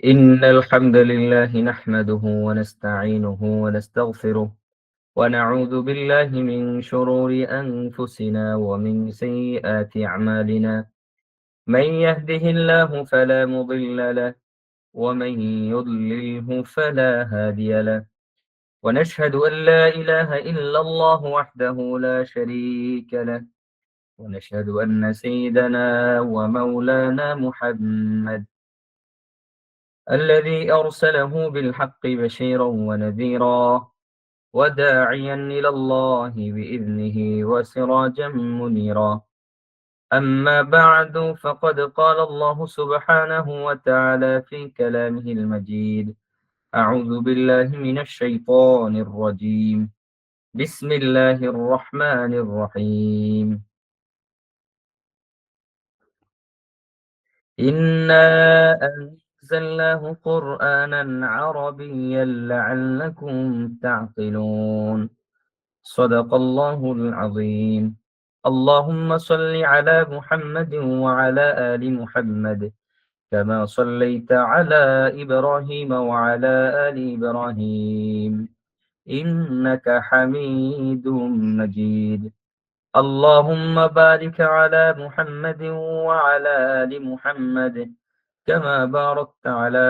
إن الحمد لله نحمده ونستعينه ونستغفره ونعوذ بالله من شرور أنفسنا ومن سيئات أعمالنا. من يهده الله فلا مضل له ومن يضلله فلا هادي له. ونشهد أن لا إله إلا الله وحده لا شريك له. ونشهد أن سيدنا ومولانا محمد الذي أرسله بالحق بشيرا ونذيرا وداعيا إلى الله بإذنه وسراجا منيرا. أما بعد فقد قال الله سبحانه وتعالى في كلامه المجيد: أعوذ بالله من الشيطان الرجيم. بسم الله الرحمن الرحيم. إنا أنزلناه قرآنا عربيا لعلكم تعقلون. صدق الله العظيم. اللهم صل على محمد وعلى آل محمد كما صليت على إبراهيم وعلى آل إبراهيم إنك حميد مجيد. اللهم بارك على محمد وعلى آل محمد كما باركت على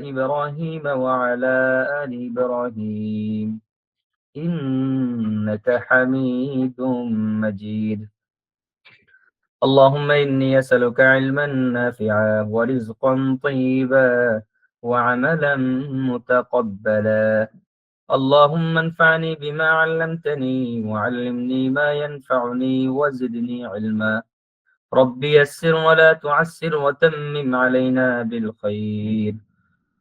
إبراهيم وعلى آل إبراهيم إنك حميد مجيد. اللهم إني أسألك علما نافعا ورزقا طيبا وعملا متقبلا. اللهم انفعني بما علمتني وعلمني ما ينفعني وزدني علما. ربي يسر ولا تعسر وتمم علينا بالخير.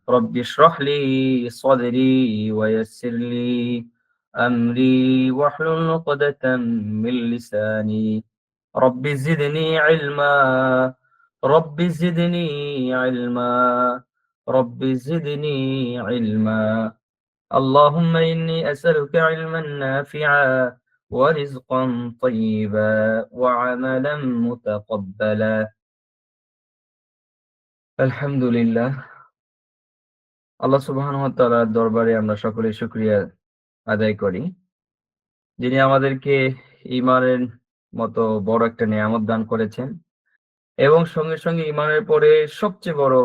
رب اشرح لي صدري ويسر لي أمري واحلل عقدة من لساني. رب زدني علما. رب زدني علما. رب زدني علما. اللهم إني أسألك علما نافعا ورزقا طيبا وعملا متقبلا. আলহামদুলিল্লাহ, আল্লাহ সুবহানাহু ওয়া তাআলার দরবারে আমরা সকলে শুকরিয়া আদায় করি, যিনি আমাদেরকে ঈমানের মতো বড় একটা নিয়ামত দান করেছেন এবং সঙ্গে সঙ্গে ঈমানের পরে সবচেয়ে বড়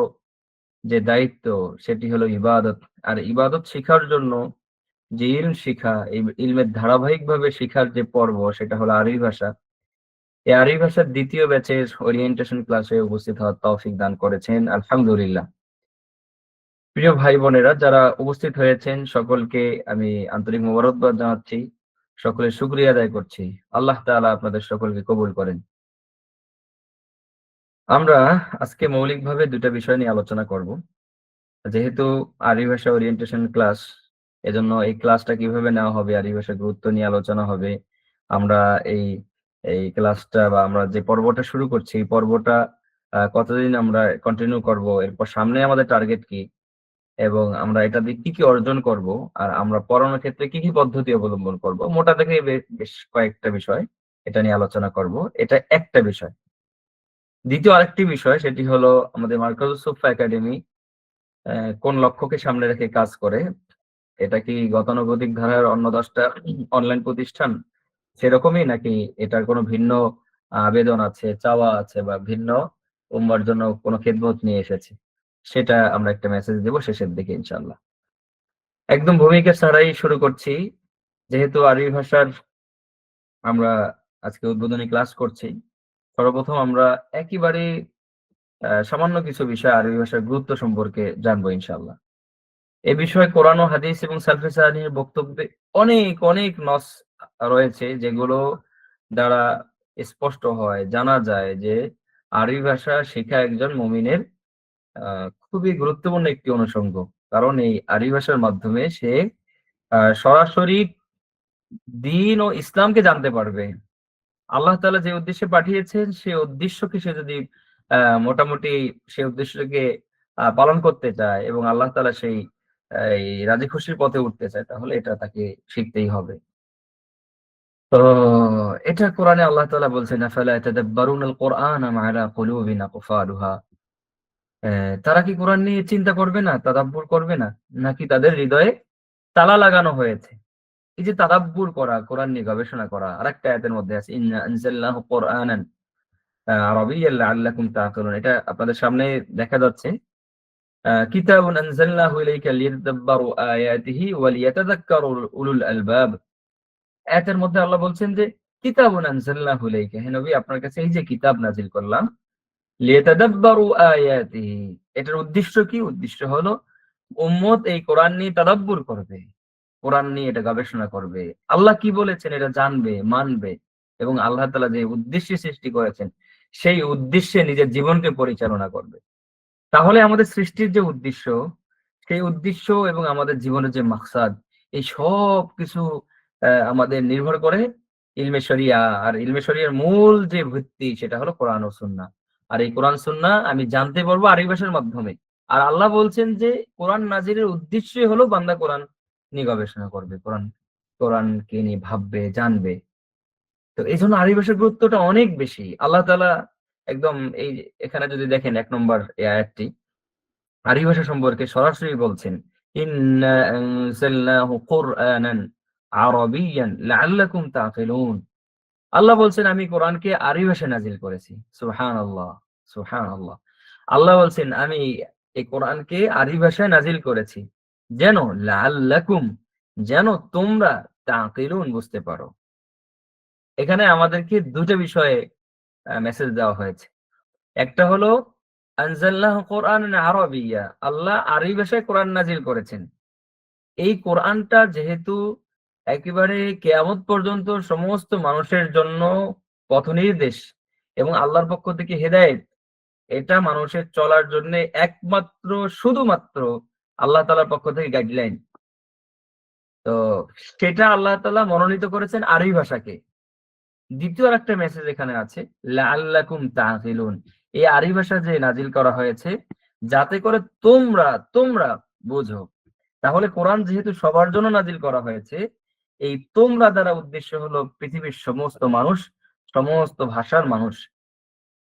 যে দায়িত্ব সেটি হলো ইবাদত। আর ইবাদত শিখার জন্য যে ইলম শিখা, এই ইলমের ধারাবাহিকভাবে শিখার যে পর্ব সেটা হলো আরবি ভাষা। এই আরবি ভাষার ২য় ব্যাচের ওরিয়েন্টেশন ক্লাসে উপস্থিত হওয়ার তৌফিক দান করেছেন, আলহামদুলিল্লাহ। প্রিয় ভাই বোনেরা যারা উপস্থিত হয়েছেন সকলকে আমি আন্তরিক মোবারকবাদ জানাচ্ছি, সকলের শুকরিয়া আদায় করছি। আল্লাহ তাআলা আপনাদের সকলকে কবুল করেন। আমরা আজকে মৌলিকভাবে ২টা বিষয় নিয়ে আলোচনা করব। যেহেতু আরবি ভাষা ওরিয়েন্টেশন ক্লাস, এজন্য এই ক্লাসটা কিভাবে নেওয়া হবে, আরবি ভাষার গুরুত্ব নিয়ে আলোচনা হবে। আমরা এই এই ক্লাসটা বা আমরা যে পর্বটা শুরু করছি, এই পর্বটা কতদিন আমরা কন্টিনিউ করব, এরপর সামনে আমাদের টার্গেট কি এবং আমরা এটা দিয়ে কি, কি অর্জন করব, আর আমরা পড়ানোর ক্ষেত্রে কি, কি পদ্ধতি অবলম্বন করব। মোটা দাগে বেশ কয়েকটা বিষয় এটা নিয়ে আলোচনা করব। এটা একটা বিষয়। দ্বিতীয় আরেকটি বিষয় সেটি হলো আমাদের মার্কাজুস সুফা একাডেমি কোন লক্ষ্যকে সামনে রেখে কাজ করে। এটা কি গতানুগতিক ধারার অন্য ১০টা অনলাইন প্রতিষ্ঠান সেরকমই, নাকি এটার কোনো ভিন্ন আবেদন আছে, চাওয়া আছে বা ভিন্ন উম্মার জন্য কোনো খেদমত নিয়ে এসেছে? সেটা আমরা একটা মেসেজ দেব শেষের দিকে ইনশাআল্লাহ। একদম ভূমিকা ছাড়াই শুরু করছি। যেহেতু আরবি ভাষার আমরা আজকে উদ্বোধনী ক্লাস করছি, সর্বপ্রথম আমরা একেবারে সামান্য কিছু বিষয় আরবি ভাষার গুরুত্ব সম্পর্কে জানবো ইনশাআল্লাহ। এ বিষয়ে কোরআন ও হাদিস এবং সালফে সালেহীনের বক্তব্যে অনেক, অনেক নস রয়েছে যেগুলো দ্বারা স্পষ্ট হয়, জানা যায় যে আরবি ভাষা শেখা একজন মুমিনের খুবই গুরুত্বপূর্ণ একটি অনুষঙ্গ। কারণ এই আরবি ভাষার মাধ্যমে সে সরাসরি দ্বীন ও ইসলামকে জানতে পারবে। আল্লাহ তাআলা যে উদ্দেশ্যে পাঠিয়েছেন সে উদ্দেশ্যকে সে যদি মোটামুটি সে উদ্দেশ্যকে পালন করতে চায় এবং আল্লাহ তাআলা সেই এই রাজি খুশির পথে উঠতে চায়, তাহলে এটা তাকে শিখতেই হবে। তো এটা কোরআনে আল্লাহ তাআলা বলছেন, আফালা ইয়াতাদাব্বারুনাল কুরআনা আম আলা কুলুবিন আকফালুহা। তারা কি কোরআন নিয়ে চিন্তা করবে না, তাদাব্বুর করবে না? নাকি তাদের হৃদয়ে তালা লাগানো হয়েছে? এই যে তাদাব্বুর করা, কোরআন নিয়ে গবেষণা করা, আরেকটা আয়াতের মধ্যে আছে, ইন্না আনজালনাহু কুরআনান আরাবিয়্যান লাআল্লাকুম তা'কিলুন। এটা আপনাদের সামনে দেখা যাচ্ছে। কিতাবুন আনজালনাহু ইলাইকা লিয়াদাব্বারু আয়াতিহি ওয়া লিয়াতাযাক্কারু উলুল আলবাব। আয়াতের মধ্যে আল্লাহ বলছেন যে কিতাবুন আনজালনাহু ইলাইকা, হে নবী আপনার কাছে এই যে কিতাব নাজিল করলাম, লিয়াতাদাব্বারু আয়াতিহি, এটার উদ্দেশ্য কি? উদ্দেশ্য হলো উম্মত এই কোরআন নিয়ে তাদাব্বুর করবে, কোরআন নিয়ে এটা গবেষণা করবে, আল্লাহ কি বলেছেন এটা জানবে, মানবে, এবং আল্লাহ তাআলা যে উদ্দেশ্যে সৃষ্টি করেছেন সেই উদ্দেশ্যে নিজের জীবনকে পরিচালনা করবে। তাহলে আমাদের সৃষ্টির যে উদ্দেশ্য, সেই উদ্দেশ্য এবং আমাদের জীবনের যে মাকসাদ, এই সব কিছু আমাদের নির্ভর করে ইলমে শরিয়া। আর ইলমে শরিয়ার মূল যে ভিত্তি সেটা হলো কোরআন ও সুন্নাহ। আর এই কোরআন সুন্নাহ আমি জানতে পারবো আরবি ভাষার মাধ্যমে। আর আল্লাহ বলছেন যে কোরআন নাজিলের উদ্দেশ্যই হলো বান্দা কোরআন নিয়ে গবেষণা করবে, কোরআনকে নিয়ে ভাববে, জানবে। তো এইজন্য আরবি ভাষার গুরুত্বটা অনেক বেশি। আল্লাহ তাআলা একদম এই যে এখানে যদি দেখেন ১ নম্বর এই আয়াতটি আরবি ভাষা সম্পর্কে সরাসরি বলছেন, ইন্না আনজালনাহু কুরআনান আরাবিয়্যান লাআল্লাকুম তা'কিলুন। আল্লাহ বলছেন আমি কোরআনকে আরবি ভাষায় নাজিল করেছি। সুবহানাল্লাহ, সুবহানাল্লাহ। আল্লাহ বলছেন আমি এই কোরআনকে আরবি ভাষায় নাজিল করেছি। যেন লাআল্লাকুম, যেন তোমরা তা'কিলুন, বুঝতে পারো। এখানে আমাদেরকে ২ টা বিষয়ে মেসেজ দেওয়া হয়েছে। একটা হলো আনজালনাহু কুরআনান আরাবিয়্যা, আল্লাহ আরবি ভাষায় কোরআন নাজিল করেছেন। এই কোরআনটা যেহেতু একেবারে কিয়ামত পর্যন্ত সমস্ত মানুষের জন্য পথনির্দেশ এবং আল্লাহর পক্ষ থেকে হেদায়েত, এটা মানুষের চলার জন্য একমাত্র শুধুমাত্র আল্লাহ তাআলার পক্ষ থেকে গাইডলাইন। তো সেটা আল্লাহ তাআলা মনোনীত করেছেন আরবি ভাষাকে। দ্বিতীয় আরেকটা মেসেজ এখানে আছে, লাআল্লাকুম তা'কিলুন। এই আরবি ভাষা যে নাজিল করা হয়েছে যাতে করে তোমরা বোঝো। তাহলে কোরআন যেহেতু সবার জন্য নাজিল করা হয়েছে, এই তোমরা দ্বারা উদ্দেশ্য হলো পৃথিবীর সমস্ত মানুষ, সমস্ত ভাষার মানুষ।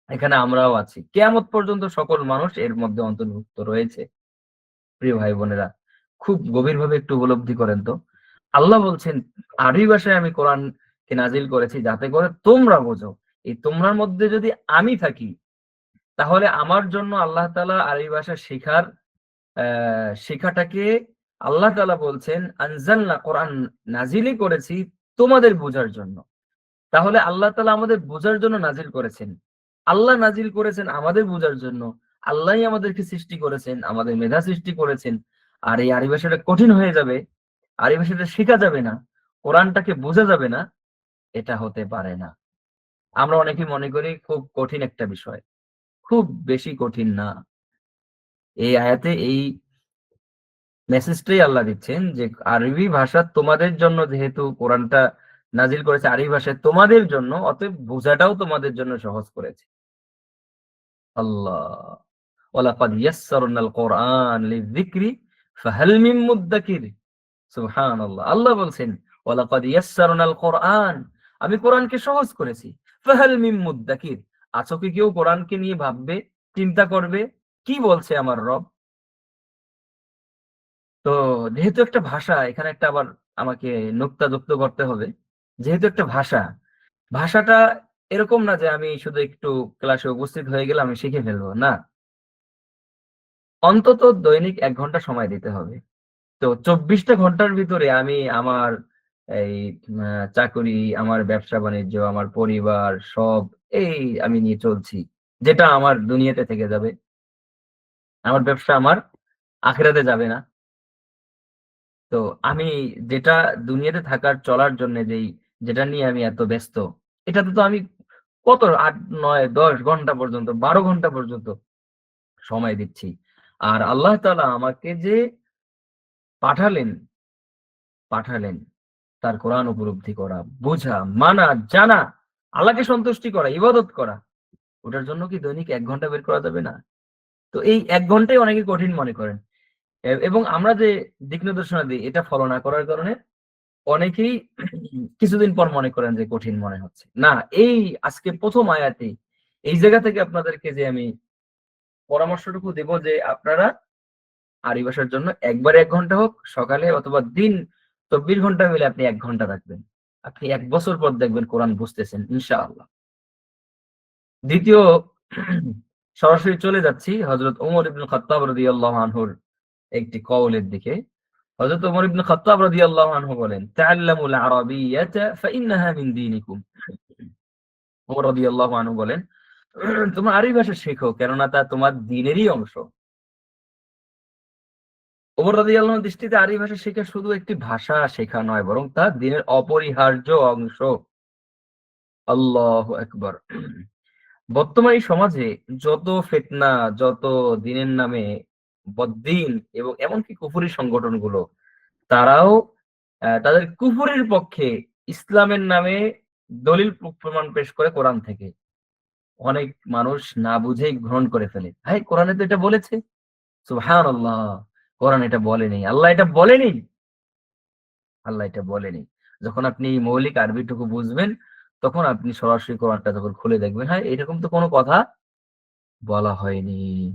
এখানে আমরাও আছি। কিয়ামত পর্যন্ত সকল মানুষ এর মধ্যে অন্তর্ভুক্ত রয়েছে। প্রিয় ভাই বোনেরা, খুব গভীরভাবে একটু উপলব্ধি করেন তো। আল্লাহ বলছেন আরবি ভাষায় আমি কোরআনকে নাজিল করেছি যাতে করে তোমরা বোঝো। এই তোমরার মধ্যে যদি আমি থাকি তাহলে আমার জন্য আল্লাহ তাআলা আরবি ভাষা শেখাটাকে আল্লাহ তাআলা বলছেন আনজালনা, কোরআন নাজিলই করেছি তোমাদের বোঝার জন্য। তাহলে আল্লাহ তাআলা আমাদের বোঝার জন্য নাজিল করেছেন। আল্লাহ নাজিল করেছেন আমাদের বোঝার জন্য। আল্লাহই আমাদেরকে সৃষ্টি করেছেন, আমাদের মেধা সৃষ্টি করেছেন। আর এই আরবি ভাষাটা কঠিন হয়ে যাবে, আরবি ভাষাটা শেখা যাবে না, কোরআনটাকে বোঝা যাবে না, এটা হতে পারে না। আমরা অনেকেই মনে করি খুব কঠিন একটা বিষয়। খুব বেশি কঠিন না। এই আয়াতে এই মেসেজটাই আল্লাহ দিচ্ছেন যে আরবি ভাষা তোমাদের জন্য, যেহেতু কোরআনটা নাজিল করেছে আরবি ভাষায় তোমাদের জন্য, অতএব বোঝাটাও তোমাদের জন্য সহজ করেছে। আল্লাহ, ওয়ালাকাদ ইয়াসসারনাল কোরআন লিযিকরি ফাহাল মিন মুদ্দাকির। সুবহানাল্লাহ। আল্লাহ বলছেন ওয়ালাকাদ ইয়াসসারনাল কোরআন, আমি কোরআনকে সহজ করেছি। ফাহাল মিন মুদ্দাকির, আছো কি কেউ কোরআনকে নিয়ে ভাববে, চিন্তা করবে, কি বলছে আমার রব? তো যেহেতু একটা ভাষা, এখানে একটা আবার আমাকে নোক্তা যুক্ত করতে হবে। যেহেতু একটা ভাষা, ভাষাটা এরকম না যে আমি শুধু একটু ক্লাসে উপস্থিত হয়ে গেলে আমি শিখে ফেলবো। না, অন্তত দৈনিক ১ ঘন্টা সময় দিতে হবে। তো ২৪ টা ঘন্টার ভিতরে আমি আমার এই চাকুরি, আমার ব্যবসা-বাণিজ্য, আমার পরিবার সব এই আমি নিয়ে চলছি। যেটা আমার দুনিয়াতে থেকে যাবে। আমার ব্যবসা আমার আখিরাতে যাবে না। তো আমি যেটা দুনিয়াতে থাকার চলার জন্য যেটা নিয়ে আমি এত ব্যস্ত, এটাতে তো আমি কত ৮, ৯, ১০ ঘন্টা পর্যন্ত, ১২ ঘন্টা পর্যন্ত সময় দিচ্ছি। আর আল্লাহ তাআলা আমাকে যে পাঠালেন, পাঠালেন তার কোরআন উপলব্ধি করা, বোঝা, মানা, জানা, আল্লাহকে সন্তুষ্টি করা, ইবাদত করা, ওটার জন্য কি দৈনিক ১ ঘন্টা বের করা যাবে না? তো এই ১ ঘন্টাই অনেকে কঠিন মনে করেন। এবং আমরা যে দিক নির্দেশনা দিই এটা ফলো না করার কারণে অনেকেই কিছুদিন পর মনে করেন যে কঠিন মনে হচ্ছে। না, এই আজকে ১ম আয়াতেই এই জায়গা থেকে আপনাদেরকে যে আমি পরামর্শটুকু দেব যে আপনারা আরবি ভাষার জন্য একবারে ১ ঘন্টা হোক সকালে অথবা দিন ২৪ ঘন্টা মিলে আপনি ১ ঘন্টা রাখবেন। আপনি ১ বছর পর দেখবেন কোরআন বুঝতেছেন ইনশাআল্লাহ। দ্বিতীয় সরাসরি চলে যাচ্ছি হযরত ওমর ইবনে খাত্তাব রাদিয়াল্লাহু আনহুর একটি কওলের দিকে। হযরত ওমর ইবনে খাত্তাব রাদিয়াল্লাহু আনহু বলেন, "তাআল্লামুল আরাবিয়্যাতা ফাইন্নাহা মিন দীনিকুম।" ওমর রাদিয়াল্লাহু আনহু বলেন, "তোমরা আরবি ভাষা শেখো কেননা তা তোমার দ্বীনেরই অংশ।" ওমর রাদিয়াল্লাহু আনহুর দৃষ্টিতে আরবি ভাষা শেখা শুধু একটি ভাষা শেখা নয় বরং তা দ্বীনের অপরিহার্য অংশ। আল্লাহু আকবার। বর্তমান এই সমাজে যত ফিতনা, যত দ্বীনের নামে বদ্দীন এবং এমনকি কুফরি সংগঠনগুলো তারাও তাদের কুফরির পক্ষে ইসলামের নামে দলিল প্রমাণ পেশ করে কোরআন থেকে। অনেক মানুষ না বুঝেই গ্রহণ করে ফেলে। ভাই কোরআনে তো এটা বলেছে। সুবহানাল্লাহ! কোরআন এটা বলেনি। আল্লাহ এটা বলেনি। আল্লাহ এটা বলেনি। যখন আপনি এই মৌলিক আরবিটুকু বুঝবেন, তখন আপনি সরাসরি কোরআনটা যখন খুলে দেখবেন, হ্যাঁ, এরকম তো কোনো কথা বলা হয়নি।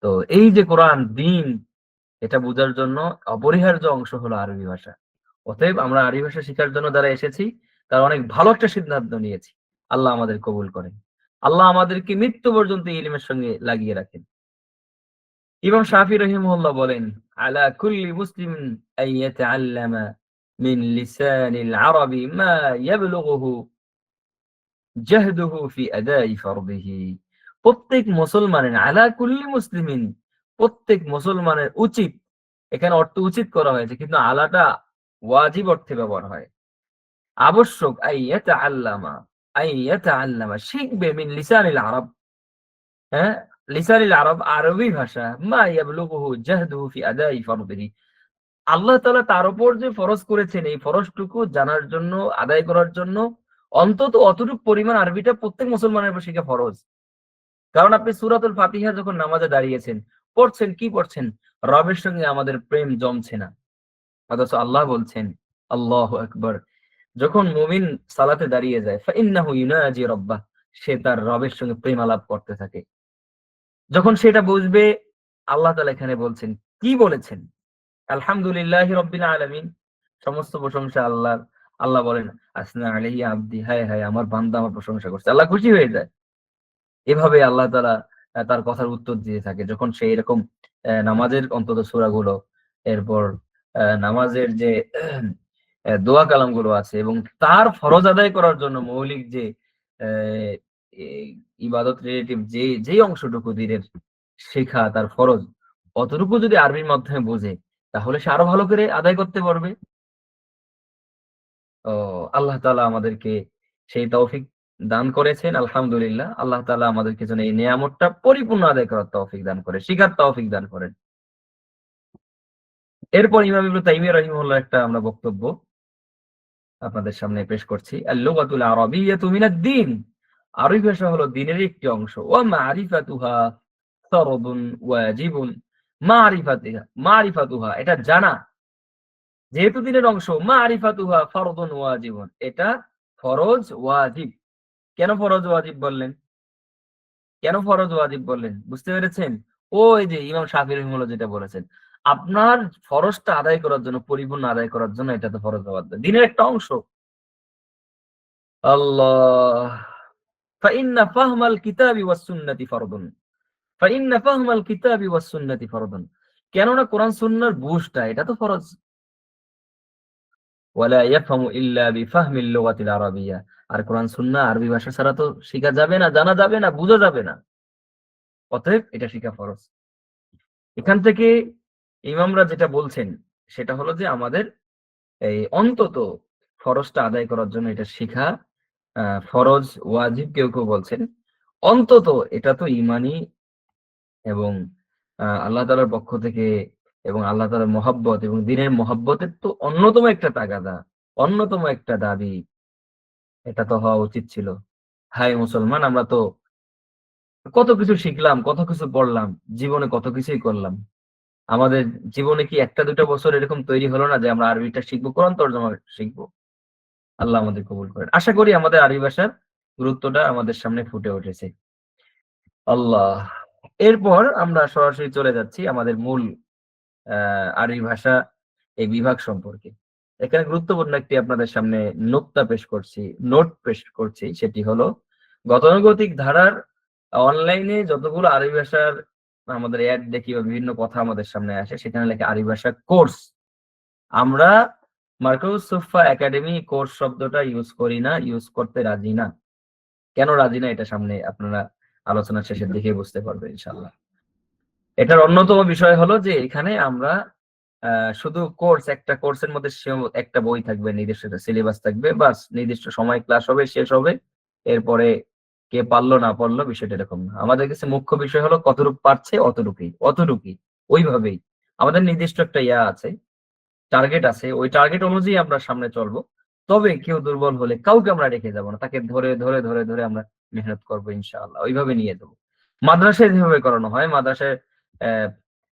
তো এই যে কোরআন, দ্বীন এটা বুঝার জন্য অপরিহার্য অংশ হলো আরবি ভাষা। অতএব আমরা আরবি ভাষা শিখার জন্য যারা এসেছি, তারা অনেক ভালো একটা সিদ্ধান্ত নিয়েছি। আল্লাহ আমাদের কবুল করেন। আল্লাহ আমাদেরকে মৃত্যু পর্যন্ত এই ইলমের সঙ্গে লাগিয়ে রাখেন। ইমাম শাফি রহিমাহুল্লাহ বলেন, "আলা কুল্লি মুসলিমিন আন ইয়াতাআল্লামা মিন লিসানিল আরবি মা ইয়াবলুগুহু জাহদুহু ফি আদাই ফরদিহি।" প্রত্যেক মুসলমানের আলা কুল্লি মুসলিমিন প্রত্যেক মুসলমানের উচিত, এখানে অর্থ উচিত করা হয়েছে কিন্তু আলাটা ওয়াজিব অর্থে ব্যবহার হয়। আবশ্যক আইয়াতাআল্লামা শিখবে মিন লিসানিল আরব, হ্যাঁ? লিসানিল আরব আরবি ভাষা মা ইয়াবলুগুহু জাহদুহু ফি আদাই ফরদিহি। আল্লাহ তাআলা তার উপর যে ফরজ করেছেন এই ফরজটুকু জানার জন্য, আদায় করার জন্য অন্তত অতটুকু পরিমাণ আরবিটা প্রত্যেক মুসলমানের উপর শিখা ফরজ। কারণ আপনি সূরাতুল ফাতিহা যখন নামাজে দাঁড়িয়েছেন, পড়ছেন কি পড়ছেন? রবের সঙ্গে আমাদের প্রেম জমছে না। অথচ আল্লাহ বলছেন, আল্লাহু আকবার। যখন মুমিন সালাতে দাঁড়িয়ে যায়, ফাইন্নাহু ইউনাজি রাব্বাহ, সে তার রবের সঙ্গে প্রেম আলাপ করতে থাকে। যখন সেটা বুঝবে, আল্লাহ তাআলা এখানে বলছেন, কি বলেছেন? আলহামদুলিল্লাহি রাব্বিল আলামিন। সমস্ত প্রশংসা আল্লাহর। আল্লাহ বলেন, আসনা আলাইহি আবদি, হায় হায় আমার বান্দা আমার প্রশংসা করছে। আল্লাহ খুশি হয়ে যায়। এভাবে আল্লাহ তাআলা তার কথার উত্তর দিয়ে থাকে। যখন সে এরকম নামাজের অন্তত সূরাগুলো, এরপর নামাজের যে দোয়া কালামগুলো আছে এবং তার ফরজ আদায় করার জন্য মৌলিক যে অ্যা এ ইবাদত রিলেটিভ যেই অংশটুকু দিনের শেখা তার ফরজ, অতটুকু যদি আরবির মাধ্যমে বোঝে, তাহলে সে আরো ভালো করে আদায় করতে পারবে। তো আল্লাহ তাআলা আমাদেরকে সেই তৌফিক দান করেছেন আলহামদুলিল্লাহ। আল্লাহ তাআলা আমাদেরকে যেন এই নেয়ামতটা পরিপূর্ণ আদায় করার তৌফিক দান করে, শিখার তৌফিক দান করেন। এরপর ইমাম ইবনে তাইমিয়া রাহিমাহুল্লাহ একটা আমরা বক্তব্য আপনাদের সামনে পেশ করছি। আল-লুগাতুল আরাবিয়্যাতু মিনাদ-দীন। আরবি ভাষা হলো দ্বীনেরই একটি অংশ। ওয়া মা'রিফাতুহা ফরদুন ওয়াজিবুন। মা'রিফাতুহা এটা জানা। যেহেতু দ্বীনের অংশ, মা'রিফাতুহা ফরদুন ওয়াজিবুন। এটা ফরজ ওয়াজিব। কেন ফরজ ওয়াজিব বললেন? কেন ফরজ ওয়াজিব বললেন? বুঝতে পেরেছেন? ওই যে ইমাম শাফি রহিমাহুল্লাহ যেটা বলেছেন। আপনার ফরজটা আদায় করার জন্য, পরিপূর্ণ আদায় করার জন্য এটা তো ফরজ ওয়াজিব। দ্বীনের একটা অংশ। আল্লাহ! فإن فهم الكتاب والسنة فرض فإن فهم الكتاب والسنة فرض কেননা কোরআন সুন্নাহর বুঝটা এটা তো ফরজ। ওয়ালা ইয়াফহামু ইল্লা বিফাহমি আল-লুগাতিল আরাবিয়্যা। আর কোরআন সুন্নাহ আরবি ভাষা ছাড়া তো শিখা যাবে না, জানা যাবে না, বুঝা যাবে না। অতএব এটা শিখা ফরজ। এখান থেকে ইমামরা যেটা বলছেন সেটা হলো যে আমাদের এই অন্তত ফরজটা আদায় করার জন্য এটা শিখা ফরজ, ওয়াজিব কেউ বলছেন। অন্তত এটা তো ঈমানি এবং আল্লাহ তাআলার পক্ষ থেকে এবং আল্লাহ তাআলার মহব্বত এবং দ্বীনের মহব্বতের তো অন্যতম একটা তাগাদা, অন্যতম একটা দাবি। এটা তো হওয়া উচিত ছিল। হায় মুসলমান, আমরা তো কত কিছু শিখলাম, কত কিছু পড়লাম, জীবনে কত কিছুই করলাম। আমাদের জীবনে কি ১টা ২টা বছর এরকম তৈরি হলো না যে আমরা আরবিটা শিখবো, কোরআন তর্জমা শিখবো? আল্লাহ আমাদের কবুল করেন। আশা করি আমাদের আরবি ভাষার গুরুত্বটা আমাদের সামনে ফুটে উঠেছে। আল্লাহ! এরপর আমরা সরাসরি চলে যাচ্ছি আমাদের মূল আরবি ভাষা এই বিভাগ সম্পর্কে। এখানে গুরুত্বপূর্ণ একটি আপনাদের সামনে নোট পেশ করছি, সেটি হলো গতানুগতিক ধারার অনলাইনে যতগুলো আরবি ভাষার আমাদের অ্যাড দেখি বা বিভিন্ন কথা আমাদের সামনে আসে, সেখানে লেখা আরবি ভাষা কোর্স। আমরা মার্কাউস সুফা একাডেমি কোর্স শব্দটা ইউজ করি না, ইউজ করতে রাজি না। কেন রাজি না, এটা সামনে আপনারা আলোচনা শেষের দিকে বুঝতে পারবেন ইনশাআল্লাহ। এটার অন্যতম বিষয় হলো যে এখানে আমরা শুধু একটা কোর্সের মধ্যে একটা বই থাকবে, নির্দিষ্ট সিলেবাস থাকবে, বাস নির্দিষ্ট সময় ক্লাস হবে, শেষ হবে, এরপরে কে পারলো না পারলো বিষয়টা এরকম না। আমাদের কাছে মুখ্য বিষয় হলো কতটুকু পারছে, অতটুকুই ওইভাবেই। আমাদের নির্দিষ্ট একটা আছে, টার্গেট আছে, ওই টার্গেট অনুযায়ী আমরা সামনে চলবো। তবে কেউ দুর্বল হলে কাউকে আমরা রেখে যাবো না, তাকে ধরে ধরে ধরে ধরে আমরা মেহনত করবো ইনশাআল্লাহ, ওইভাবে নিয়ে যাবো। মাদ্রাসায় যেভাবে করানো হয়, মাদ্রাসায় আহ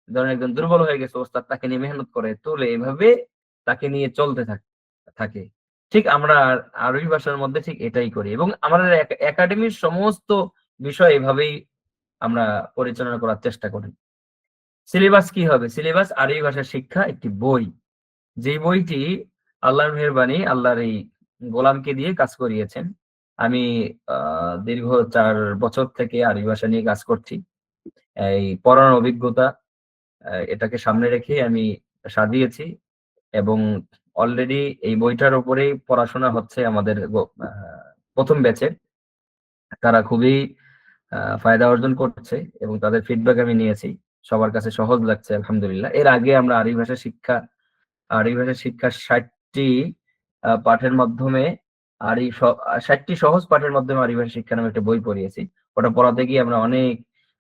ধরেন একজন দুর্বল হয়ে গেছে, ওস্তাদ তাকে নিয়ে মেহনত করে তোলে, এভাবে তাকে নিয়ে চলতে থাকে। ঠিক আমরা আরবি ভাষার মধ্যে ঠিক এটাই করি, এবং আমাদের একাডেমির সমস্ত বিষয় এভাবেই আমরা পরিচালনা করার চেষ্টা করি। সিলেবাস কি হবে? সিলেবাস আরবি ভাষার শিক্ষা একটি বই, যে বইটি আল্লাহর মেহেরবানি, আল্লাহর এই গোলামকে দিয়ে কাজ করিয়েছেন। আমি দীর্ঘ 4 বছর থেকে আরবি ভাষা নিয়ে কাজ করছি। এই পড়ানোর অভিজ্ঞতা এটাকে সামনে রেখে আমি সাজিয়েছি, এবং অলরেডি এই বইটার উপরেই পড়াশোনা হচ্ছে আমাদের প্রথম ব্যাচের। তারা খুবই ফায়দা অর্জন করছে এবং তাদের ফিডব্যাক আমি নিয়েছি। সবার কাছে সহজ লাগছে আলহামদুলিল্লাহ। এর আগে আমরা আরবি ভাষা শিক্ষার ৬০টি পাঠের মাধ্যমে ৬০টি সহজ পাঠের মাধ্যমে আরবি ভাষা শিক্ষা নামে একটা বই পড়িয়েছি। ওটা পড়াতে গিয়ে আমরা অনেক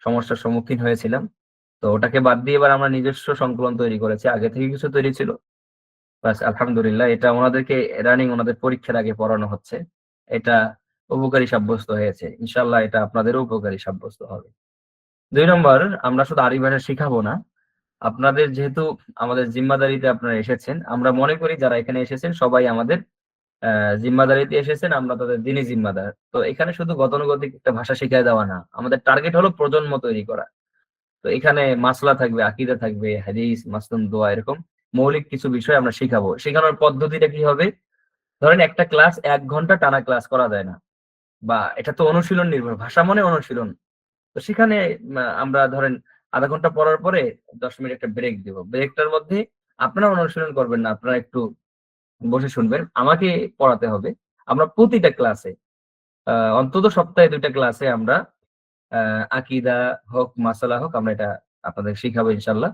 সমস্যার সম্মুখীন হয়েছিলাম। তো ওটাকে বাদ দিয়ে এবার আমরা নিজস্ব সংকলন তৈরি করেছি। আগে থেকে কিছু তৈরি ছিল। বাস আলহামদুলিল্লাহ, এটা ওনাদেরকে ওনাদের পরীক্ষার আগে পড়ানো হচ্ছে। এটা উপকারী সাব্যস্ত হয়েছে। ইনশাআল্লাহ এটা আপনাদেরও উপকারী সাব্যস্ত হবে। ২ নম্বর, আমরা শুধু আরবি ভাষা শিখাবো না। আপনাদের যেহেতু আমাদের জিম্মাদারিতে আপনারা এসেছেন, আমরা মনে করি যারা এখানে এসেছেন সবাই আমাদের জিম্মাদারিতে এসেছেন, আমরা তাদের দ্বীনি জিম্মাদার। তো এখানে শুধু গতানুগতিক একটা ভাষা শিখায় দেওয়া না। আমাদের টার্গেট হলো প্রজন্ম তৈরি করা। তো এখানে মাসলা থাকবে, আকীদা থাকবে, হাদিস, মাসনুন দোয়া, এরকম মৌলিক কিছু বিষয় আমরা শিখাবো। শেখানোর পদ্ধতিটা কি হবে? ধরেন একটা ক্লাস ১ ঘন্টা টানা ক্লাস করা যায় না। বা এটা তো অনুশীলন নির্ভর। ভাষা মানে অনুশীলন। তো সেখানে আমরা ধরেন ০.৫ ঘন্টা পড়ার পরে ১০ মিনিট একটা ব্রেক দিব। ব্রেকটার মধ্যে আপনারা অনুশীলন করবেন না। আপনারা একটু বসে শুনবেন। আমাকে পড়াতে হবে। আমরা প্রতিটা ক্লাসে অন্তত সপ্তাহে ২ টা ক্লাসে আমরা আ আকীদা হোক, মাসালা হোক, আমরা এটা আপনাদের শিখাবো ইনশাআল্লাহ।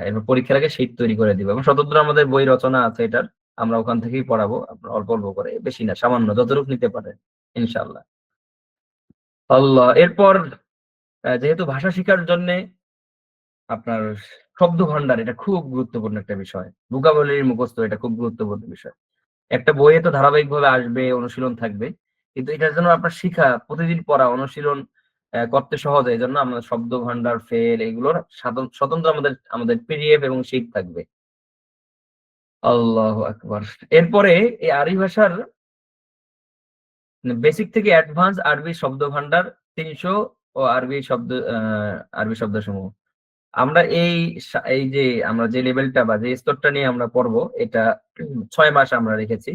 এরপর পরীক্ষার আগে শীট তৈরি করে দিব। এবং স্বতন্ত্র আমাদের বই রচনা আছে এটার। আমরা ওখান থেকেই পড়াবো। আপনার অল্প, অল্প করে। বেশি না, সামান্য যতটুকু নিতে পারেন ইনশাআল্লাহ। আল্লাহ! এরপর যেহেতু ভাষা শিখার জন্যে আপনার শব্দ ভান্ডার এটা খুব গুরুত্বপূর্ণ একটা বিষয়। ভোকাবুলারি মুখস্থ এটা খুব গুরুত্বপূর্ণ বিষয়। একটা বইয়ে তো ধারাবাহিকভাবে আসবে, অনুশীলন থাকবে। কিন্তু এটার জন্য আপনার শিখা, প্রতিদিন পড়া, অনুশীলন করতে সহজ হয়। এজন্য আমরা শব্দ ভান্ডার, ফেল এগুলোর স্বতন্ত্র আমাদের পিডিএফ এবং শীট থাকবে। আল্লাহু আকবার! এরপরে এই আরবি ভাষার বেসিক থেকে অ্যাডভান্স আরবি শব্দ ভান্ডার ৩০০ ও আরবি শব্দসমূহ। আমরা এই যে আমরা যে লেভেলটা বা যে স্তরটা নিয়ে আমরা পড়বো, এটা ৬ মাস আমরা রেখেছি।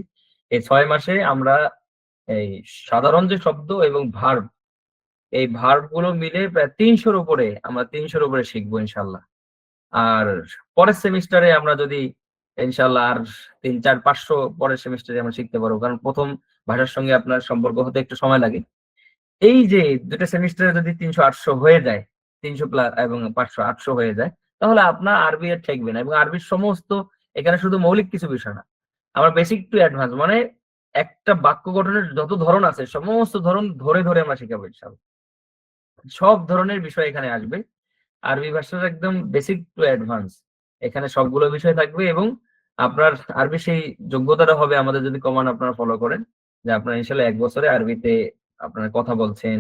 এই ৬ মাসে আমরা এই সাধারণ যে শব্দ এবং ভার্ব, এই ভার্ব গুলো মিলে প্রায় ৩০০ র উপরে শিখবো ইনশাআল্লাহ। আর পরের সেমিস্টারে আমরা যদি ইনশাআল্লাহ আর ৩, ৪, ৫০০ পরের সেমিস্টারে আমরা শিখতে পারবো। কারণ ১ম ভাষার সঙ্গে আপনার সম্পর্ক হতে একটু সময় লাগে। এই যে ২ টা সেমিস্টারে যদি ৩০০, ৮০০ হয়ে যায়, ৩০০ এবং ৫০০, ৮০০ হয়ে যায়, তাহলে আপনার আরবি আর ঠেকবে না। এবং আরবির সমস্ত এখানে শুধু মৌলিক কিছু বিষয় না। আমরা বেসিক টু অ্যাডভান্স মানে একটা বাক্য গঠনের যত ধরন আছে সমস্ত ধরন ধরে, ধরে আমরা শিখাবো ইনশাআল্লাহ। সব ধরনের বিষয় এখানে আসবে। আরবি ভাষার একদম বেসিক টু অ্যাডভান্স। এখানে সবগুলো বিষয় থাকবে, এবং আপনার আরবি সেই যোগ্যতাটা হবে আমাদের যদি কমান আপনারা ফলো করেন, যে আপনারা ইনশাআল্লাহ ১ বছরে আরবিতে আপনারা কথা বলছেন,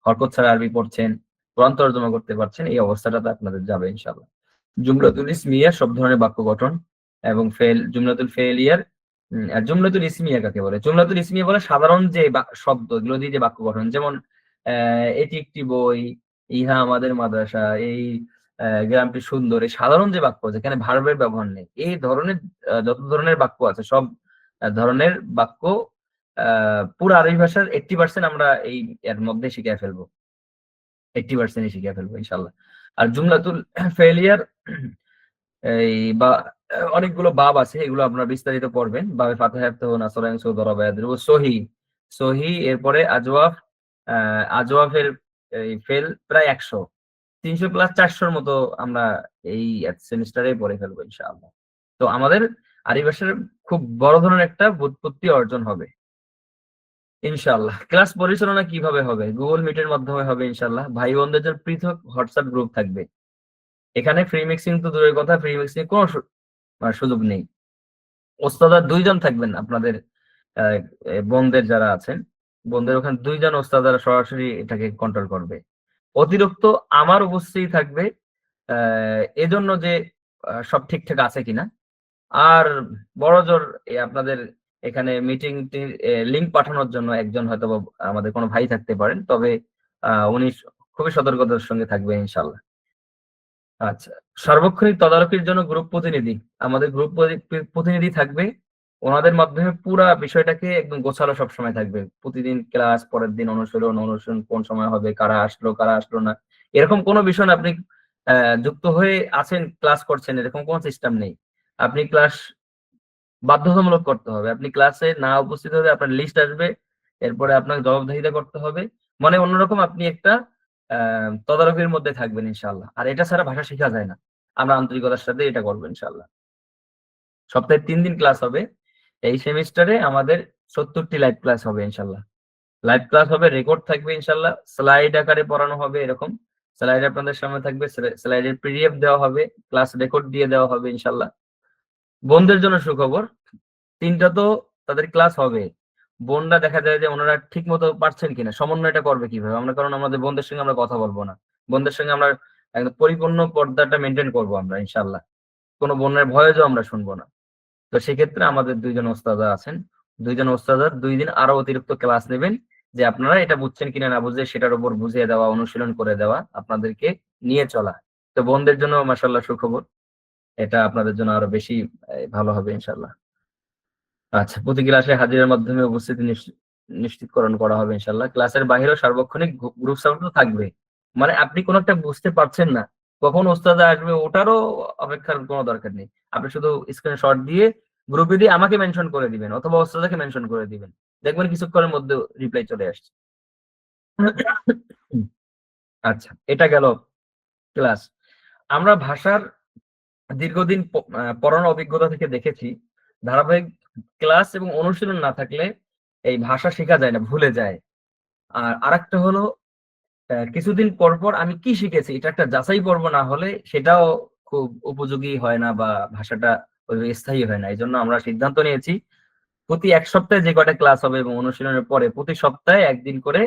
হরকত ছাড়া আরবি পড়ছেন, কোরআন তর্জমা করতে পারছেন, এই অবস্থাটাতে আপনাদের যাবে ইনশাআল্লাহ। জুমলাতুল ইসমিয়া সব ধরনের বাক্য গঠন এবং জুমলাতুল ফেলিয়ার আর জুমলাতুল ইসমিয়া কাকে বলে? জুমলাতুল ইসমিয়া বলে সাধারণ যে শব্দ এগুলো দিয়ে যে বাক্য গঠন, যেমন এটি একটি বই, ইহা আমাদের মাদ্রাসা, এই গ্রামটি সুন্দর, এই সাধারণ যে বাক্য যেখানে ভার্বের ব্যবহার নেই, এই ধরনের যত ধরনের বাক্য আছে সব ধরনের বাক্য পুরো আরবি ভাষার 80% আমরা এই এর মধ্যে শিখে ফেলবো, 80% শিখে ফেলবো ইনশাল্লাহ। আর জুমলাতুল ফেলিয়ার এই বা অনেকগুলো বাব আছে, এগুলো আপনারা বিস্তারিত পড়বেন। বাবে ফাতিহা ইফতাহু নাসরান সৌদরা বায়াদরু সহি, সহি এরপরে আজওয়াফ, আজওয়াফের এই ফেল প্রায় 100, 300 প্লাস 400-র মতো আমরা এই সেমিস্টারে পড়ে ফেলবো ইনশাআল্লাহ। তো আমাদের আরবি ভাষার খুব বড় ধরনের একটা ব্যুৎপত্তি অর্জন হবে ইনশাআল্লাহ। ক্লাস পরিচালনা কিভাবে হবে? গুগল মিটের মাধ্যমে হবে ইনশাআল্লাহ। ভাই বোনদের জন্য পৃথক হোয়াটসঅ্যাপ গ্রুপ থাকবে। এখানে ফ্রি মিক্সিং তো দূরের কথা, ফ্রি মিক্সিং কোনো সুযোগ নেই। ওস্তাদা 2 জন থাকবেন আপনাদের, বোনদের যারা আছেন, বোনদের ওখানে 2 জন ওস্তাদারা সরাসরি এটাকে কন্ট্রোল করবে। অতিরিক্ত আমার উপস্থিতি থাকবে এজন্য যে সব ঠিকঠাক আছে কিনা। আর বড়জোর আপনাদের এখানে মিটিংটির লিংক পাঠানোর জন্য একজন হয়তোবা আমাদের কোনো ভাই থাকতে পারেন। তবে উনি খুবই সতর্কতার সঙ্গে থাকবে ইনশাআল্লাহ। আচ্ছা। সার্বক্ষণিক তদারকির জন্য গ্রুপ প্রতিনিধি। আমাদের গ্রুপ প্রতিনিধি থাকবে। ওনাদের মাধ্যমে পুরা বিষয়টাকে একদম গোছালো সবসময় থাকবে। প্রতিদিন ক্লাস, পরের দিন অনুশীলন, অনুশীলন কোন সময় হবে, কারা আসলো, কারা আসলো না। এরকম কোনো বিষয় না আপনি যুক্ত হয়ে আছেন, ক্লাস করছেন, এরকম কোনো সিস্টেম নেই। আপনি ক্লাস বাধ্যতামূলক করতে হবে। আপনি ক্লাসে না উপস্থিত হলে আপনার লিস্ট আসবে। এরপরে আপনাকে জবাবদিহিতা করতে হবে। মানে অন্যরকম আপনি একটা তদারকির মধ্যে থাকবেন ইনশাআল্লাহ। আর এটা ছাড়া ভাষা শেখা যায় না। আমরা আন্তরিকতার সাথে এটা করব ইনশাআল্লাহ। সপ্তাহে 3 দিন ক্লাস হবে। এই সেমিস্টারে আমাদের 70 টি লাইভ ক্লাস হবে ইনশাআল্লাহ। লাইভ ক্লাস হবে, রেকর্ড থাকবে ইনশাআল্লাহ। স্লাইড আকারে পড়ানো হবে এরকম। স্লাইড আপনাদের সামনে থাকবে। স্লাইডের পিডিএফ দেওয়া হবে, ক্লাস রেকর্ড দিয়ে দেওয়া হবে ইনশাআল্লাহ। বোনদের জন্য সুখবর, 3টা তো তাদের ক্লাস হবে। বোনরা দেখা যায় যে ওনারা ঠিক মতো পারছেন কিনা, সমন্বয়টা করবে কিভাবে? আমরা কারণ আমাদের বোনদের সঙ্গে আমরা কথা বলবো না। বোনদের সঙ্গে আমরা একদম পরিপূর্ণ পর্দাটা মেইনটেইন করবো আমরা ইনশাআল্লাহ। কোন বোনের ভয়েসও আমরা শুনবো না। তো সেক্ষেত্রে আমাদের 2 জন ওস্তাদা আছেন। 2 জন ওস্তাদা 2 দিন আরো অতিরিক্ত ক্লাস নেবেন, যে আপনারা এটা বুঝছেন কিনা না বুঝে সেটার উপর বুঝিয়ে দেওয়া, অনুশীলন করে দেওয়া, আপনাদেরকে নিয়ে চলা। তো বোনদের জন্য মাশাআল্লাহ সুখবর। এটা আপনাদের জন্য আরো বেশি ভালো হবে ইনশাআল্লাহ। আচ্ছা, প্রতি ক্লাসে হাজিরার মাধ্যমে উপস্থিতি নিশ্চিতকরণ করা হবে ইনশাআল্লাহ। ক্লাসের বাহিরেও সার্বক্ষণিক গ্রুপ সাপোর্ট তো থাকবে। মানে আপনি কোন একটা বুঝতে পারছেন না, কখন ওস্তাদ আসবে ওটারও অপেক্ষার কোনো দরকার নেই। আপনি শুধু স্ক্রিনশট দিয়ে গ্রুপে দিয়ে আমাকে মেনশন করে দিবেন অথবা ওস্তাদকে মেনশন করে দিবেন। দেখবেন কিছুক্ষণের মধ্যে রিপ্লাই চলে আসছে। আচ্ছা, এটা গেল ক্লাস। আমরা ভাষার দীর্ঘদিন পড়ানোর অভিজ্ঞতা থেকে দেখেছি, ধারাবাহিক ক্লাস এবং অনুশীলন না থাকলে এই ভাষা শেখা যায় না, ভুলে যায়। আর আরেকটা হলো কিছুদিন পর পর আমি কি শিখেছি এটা একটা যাচাই পর্ব না হলে সেটাও খুব উপযোগী হয় না বা ভাষাটা ওইভাবে স্থায়ী হয় না। এজন্য আমরা সিদ্ধান্ত নিয়েছি প্রতি 1 সপ্তাহে যে কয়টা ক্লাস হবে এবং অনুশীলনের পরে প্রতি সপ্তাহে 1 দিন করে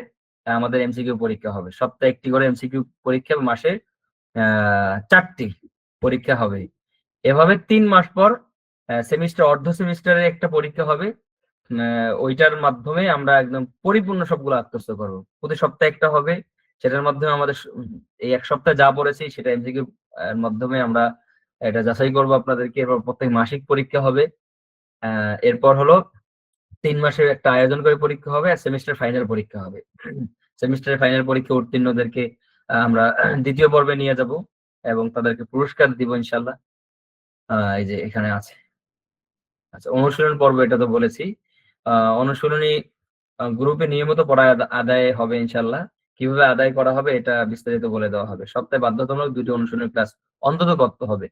আমাদের এমসিকিউ পরীক্ষা হবে। সপ্তাহে 1টি করে এমসিকিউ পরীক্ষা, মাসে 4টি পরীক্ষা হবে। এভাবে 3 মাস পর অর্ধ সেমিস্টারের একটা পরীক্ষা হবে। ওইটার মাধ্যমে আমরা একদম পরিপূর্ণ সবগুলো আত্মস্থ করবো। প্রতি সপ্তাহে একটা হবে, সেটার মাধ্যমে আমাদের এই 1 সপ্তাহে যা পড়েছি সেটা এমসিকিউ এর মাধ্যমে আমরা এটা যাচাই করবো আপনাদেরকে। এরপর প্রত্যেক মাসিক পরীক্ষা হবে। এরপর হলো 3 মাসের একটা আয়োজন করে পরীক্ষা হবে, আর সেমিস্টার ফাইনাল পরীক্ষা হবে। সেমিস্টারের ফাইনাল পরীক্ষা উত্তীর্ণদেরকে আমরা 2য় পর্বে নিয়ে যাব এবং তাদেরকে পুরস্কার দিব ইনশাআল্লাহ। এই যে এখানে আছে। আচ্ছা, অনুশীলন পর্ব এটা তো বলেছি। অনুশীলনী গ্রুপে নিয়মিত পড়া আদায় হবে ইনশাআল্লাহ। কিভাবে আদায় করা হবে এটা বিস্তারিত বলে দেওয়া হবে। সপ্তাহে বাধ্যতামূলক 2টি অনুশীলনী ক্লাস অন্তত করতে হবে।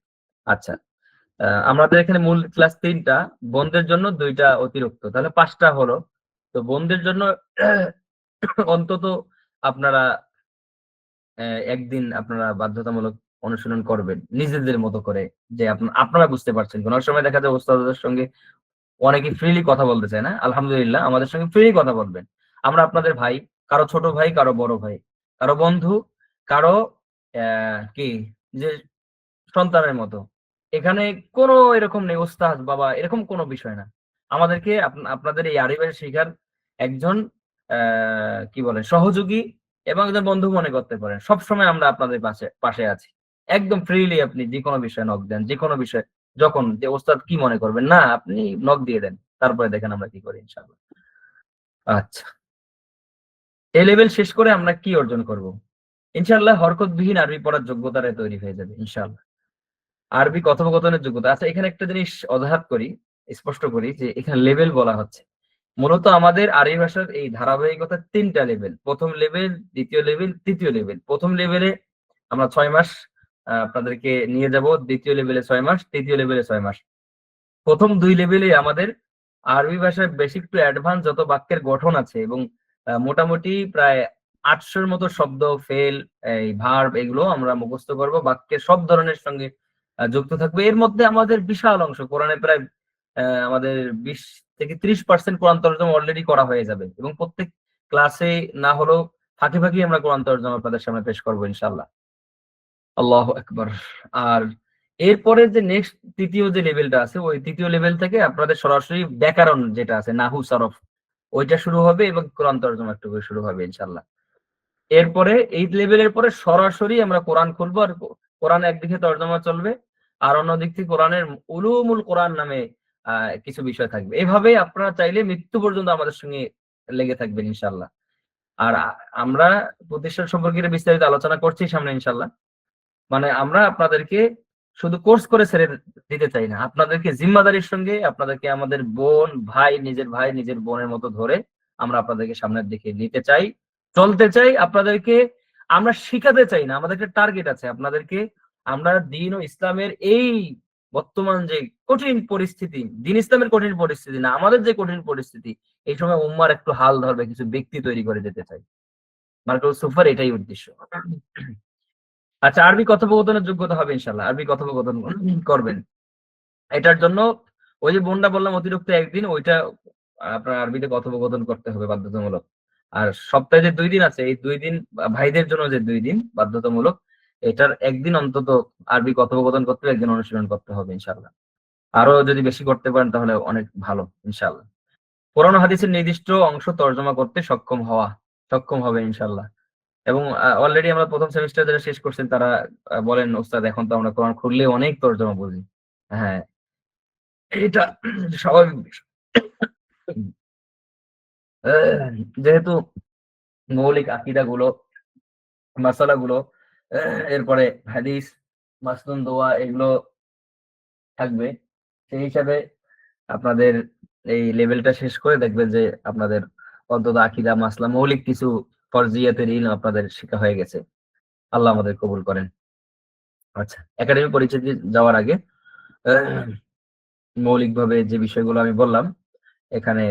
আচ্ছা, আমাদের এখানে মূল ক্লাস 3টা, বোনদের জন্য 2টা অতিরিক্ত, তাহলে 5টা হলো। তো বোনদের জন্য অন্তত আপনারা 1 দিন আপনারা বাধ্যতামূলক অনুশীলন করবেন নিজেদের মতো করে, যে আপনারা বুঝতে পারছেন। কোন সময় দেখা যায় ওস্তাদের সঙ্গে অনেকে ফ্রিলি কথা বলতে চায় না। আলহামদুলিল্লাহ আমাদের সঙ্গে ফ্রিলি কথা বলবেন। আমরা আপনাদের ভাই, কারো ছোট ভাই, কারো বড় ভাই, কারো বন্ধু, কারো কি যে সন্তানের মতো। এখানে কোনো এরকম নেই ওস্তাদ বাবা এরকম কোনো বিষয় না। আমাদেরকে আপনাদের এই আরবি ভাষা শেখার একজন কি বলে সহযোগী এবং একজন বন্ধু মনে করতে পারেন। সবসময় আমরা আপনাদের পাশে পাশে আছি। একদম ফ্রিলি আপনি যেকোনো বিষয়ে নক দেন। যেকোনো বিষয়ে যখন যে ওস্তাদ কি মনে করবেন? না, আপনি নক দিয়ে দেন। তারপরে দেখেন আমরা কি করি ইনশাআল্লাহ। আচ্ছা। এ লেভেল শেষ করে আমরা কি অর্জন করব? ইনশাআল্লাহ হরকতবিহীন আরবি পড়ার যোগ্যতাটা তৈরি হয়ে যাবে ইনশাআল্লাহ। আরবি কথোপকথনের যোগ্যতা। আচ্ছা, এখানে একটা জিনিস অজাহাত করি, স্পষ্ট করি যে এখানে লেভেল বলা হচ্ছে। মূলত আমাদের আরবি ভাষার এই ধারাবাহিকতার ৩ টা লেভেল। ১ম লেভেল, ২য় লেভেল, ৩য় লেভেল। ১ম লেভেলে আমরা ৬ মাস আপনাদেরকে নিয়ে যাব। ২য় লেভেলে ৬ মাস, ৩য় লেভেলে ৬ মাস। ১ম ২ লেভেলেই আমাদের আরবি ভাষার বেসিক টু অ্যাডভান্স যত বাক্যের গঠন আছে এবং মোটামুটি প্রায় ৮০০ র মতো শব্দ, ফেল, এই ভার্ব এগুলো আমরা মুখস্থ করব। বাক্যের সব ধরনের সঙ্গে যুক্ত থাকবে। এর মধ্যে আমাদের বিশাল অংশ কোরআনে প্রায় আমাদের ২০ থেকে ৩০% কোরআন তর্জমা অলরেডি করা হয়ে যাবে এবং প্রত্যেক ক্লাসে না হলেও ফাঁকে, ফাঁকেই আমরা কোরআন তর্জমা আপনাদের সামনে পেশ করব ইনশাআল্লাহ। আল্লাহু আকবার। আর এরপরে যে নেক্সট ৩য় যে লেভেলটা আছে, ওই ৩য় লেভেল থেকে আপনাদের সরাসরি ব্যাকরণ যেটা আছে নাহু, সরফ ওইটা শুরু হবে এবং কোরআন তর্জমা একটু করে শুরু হবে ইনশাআল্লাহ। এরপরে এই লেভেলের পরে সরাসরি আমরা কোরআন খুলবো আর কোরআন একদিকে তর্জমা চলবে। আর অন্যদিক থেকে কোরআনের উলুমুল কোরআন নামে আ কিছু বিষয় থাকবে। এভাবে আপনারা চাইলে মৃত্যু পর্যন্ত আমাদের সঙ্গে লেগে থাকবেন ইনশাআল্লাহ। আর আমরা প্রতিষ্ঠান সম্পর্কে এটা বিস্তারিত আলোচনা করছি সামনে ইনশাআল্লাহ। মানে আমরা আপনাদেরকে শুধু কোর্স করে ছেড়ে দিতে চাই না। আপনাদেরকে জিম্মাদারির সঙ্গে আপনাদেরকে আমাদের বোন, ভাই, নিজের বোনের মতো ধরে আমরা আপনাদেরকে সামনের দিকে নিতে চাই, চলতে চাই। আপনাদেরকে আমরা শিখাতে চাই না। আমাদের একটা টার্গেট আছে। আপনাদেরকে আমরা দ্বীন ও ইসলামের এই বর্তমান যে কঠিন পরিস্থিতি, দ্বীন ইসলামের কঠিন পরিস্থিতি না, আমাদের যে কঠিন পরিস্থিতি, এই সময় উম্মার একটু হাল ধরবে কিছু ব্যক্তি তৈরি করে যেতে চাই। মার্কাস সুফার এটাই উদ্দেশ্য। আচ্ছা, আরবি কথোপকথনের যোগ্যতা হবে ইনশাআল্লাহ। আরবি কথোপকথন করবেন। এটার জন্য ওই যে বোনটা বললাম অতিরিক্ত ১ দিন ওইটা আপনার আরবিতে কথোপকথন করতে হবে বাধ্যতামূলক। আর সপ্তাহে যে ২ দিন আছে এই ২ দিন ভাইদের জন্য যে ২ দিন বাধ্যতামূলক, এটার ১ দিন অন্তত আরবি কথোপকথন করতে হবে, ১ দিন অনুশীলন করতে হবে ইনশাআল্লাহ। আরো যদি বেশি করতে পারেন তাহলে অনেক ভালো ইনশাআল্লাহ। কোরআন ও হাদিসের নির্দিষ্ট অংশ তর্জমা করতে সক্ষম হবে ইনশাআল্লাহ। এবং অলরেডি আমরা ১ম সেমিস্টার যারা শেষ করছেন তারা বলেন, "ওস্তাদ এখন তো আমরা কোরআন খুললে অনেক তর্জমা বুঝি।" হ্যাঁ, এটা স্বাভাবিক বিষয়। যেহেতু মৌলিক আকীদাগুলো, মাসালাগুলো, এরপরে হাদিস, মাসনুন দোয়া এগুলো থাকবে। সেই হিসাবে আপনাদের এই লেভেলটা শেষ করে দেখবেন যে আপনাদের অন্তত আকীদা, মাসলা মৌলিক কিছু ফরজিয়াতের ইলম আপনাদের শিখা হয়ে গেছে। আল্লাহ আমাদের কবুল করেন। আচ্ছা, একাডেমি পরিচিতি যাওয়ার আগে আহ, মৌলিকভাবে যে বিষয়গুলো আমি বললাম, এখানে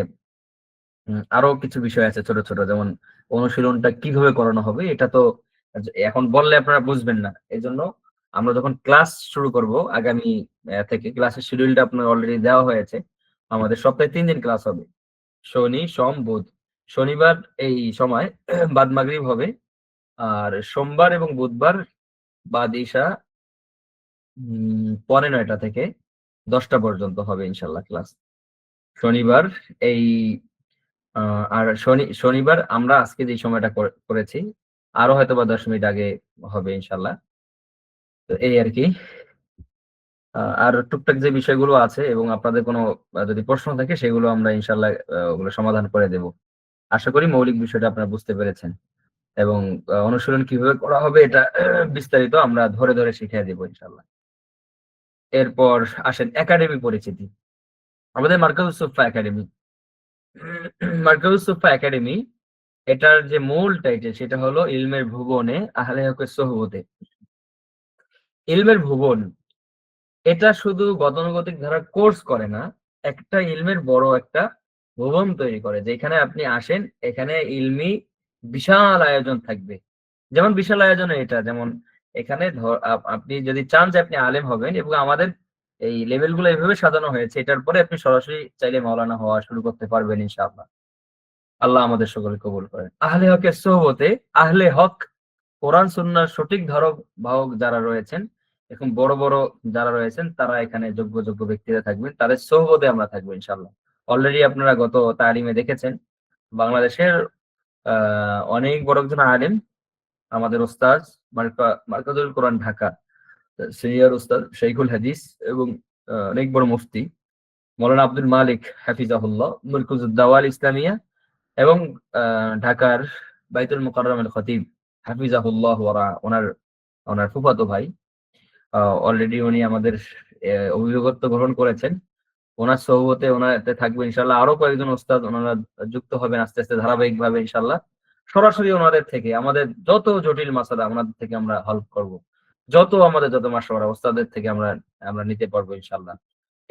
আরো কিছু বিষয় আছে ছোট, ছোট। যেমন অনুশীলনটা কিভাবে করানো হবে এটা তো এখন বললে আপনারা বুঝবেন না। এজন্য আমরা যখন ক্লাস শুরু করব আগামী থেকে ক্লাসের শিডিউলটা আপনার অলরেডি দেওয়া হয়েছে। আমাদের সপ্তাহে ৩ দিন ক্লাস হবে। শনি, সোম, বুধ। শনিবার এই সময় বাদ মাগরিব হবে। আর সোমবার এবং বুধবার বাদ ইশা ৯:৩০ থেকে ১০টা পর্যন্ত হবে ইনশাআল্লাহ ক্লাস। শনিবার এই আ আর শনিবার আমরা আজকে যে সময়টা করেছি, আরো হয়তোবা ১০ মিনিট আগে হবে ইনশাআল্লাহ। তো এই আরকি। আর টুকটাক যে বিষয়গুলো আছে এবং আপনাদের কোনো যদি প্রশ্ন থাকে সেগুলো আমরা ইনশাআল্লাহ ওগুলো সমাধান করে দেব। আশা করি মৌলিক বিষয়টা আপনারা বুঝতে পেরেছেন এবং অনুশীলন কিভাবে করা হবে এটা বিস্তারিত আমরা ধরে, ধরে শিখিয়ে দেব ইনশাআল্লাহ। এরপর আসেন একাডেমি পরিচিতি। আমাদের মার্কাজুস সুফা একাডেমি। মার্কাজুস সুফা একাডেমি এটার যে মূল টাইটেল সেটা হলো ইলমের ভুবনে আহলে হকের সোহবতে। ইলমের ভুবন এটা শুধু গতানুগতিক ধারার কোর্স করে না, একটা ইলমের বড় একটা ভুবন তৈরি করে। যেখানে আপনি আসেন এখানে ইলমি বিশাল আয়োজন থাকবে। যেমন বিশাল আয়োজন এটা যেমন এখানে আপনি যদি চান যে আপনি আলেম হবেন এবং আমাদের এই লেভেল গুলো এভাবে সাজানো হয়েছে এটার পরে আপনি সরাসরি চাইলে মাওলানা হওয়া শুরু করতে পারবেন ইনশাআল্লাহ। আল্লাহ আমাদের সকলকে কবুল করেন। আহলে হকের সোহবতে আহলে হক কোরআন সুন্নাহর সঠিক ধারক বাহক যারা রয়েছেন, এখন বড়, বড় যারা রয়েছেন তারা এখানে যোগ্য, যোগ্য ব্যক্তিরা থাকবেন। তাদের সোহবতে আমরা থাকবো ইনশাআল্লাহ। অলরেডি আপনারা গত তালিমে দেখেছেন বাংলাদেশের অনেক বড় একজন আলেম, আমাদের ওস্তাদ, মার্কাজুল কোরআন ঢাকা সিনিয়র ওস্তাদ শাইখুল হাদিস এবং অনেক বড় মুফতি মৌলানা আব্দুল মালিক হাফিজাহুল্লাহ, মুরকুজুদ দাওয়াল ইসলামিয়া এবং ঢাকার বাইতুল মুকাররমের খতিব হাফিজাহুল্লাহ ওনার ওনার ফুফাতো ভাই। অলরেডি উনি আমাদের অভিভাবকত্ব গ্রহণ করেছেন। ওনার সহবতে ওনাতে থাকবে ইনশাল্লাহ আরো কয়েকজন ওস্তাদ, ওনারা যুক্ত হবেন আস্তে আস্তে ধারাবাহিকভাবে ইনশাল্লাহ। সরাসরি ওনাদের থেকে আমাদের যত জটিল মাসালা ওনাদের থেকে আমরা হেল্প করব, যত মাশওয়ারা ওস্তাদের থেকে আমরা আমরা নিতে পারবো ইনশাল্লাহ।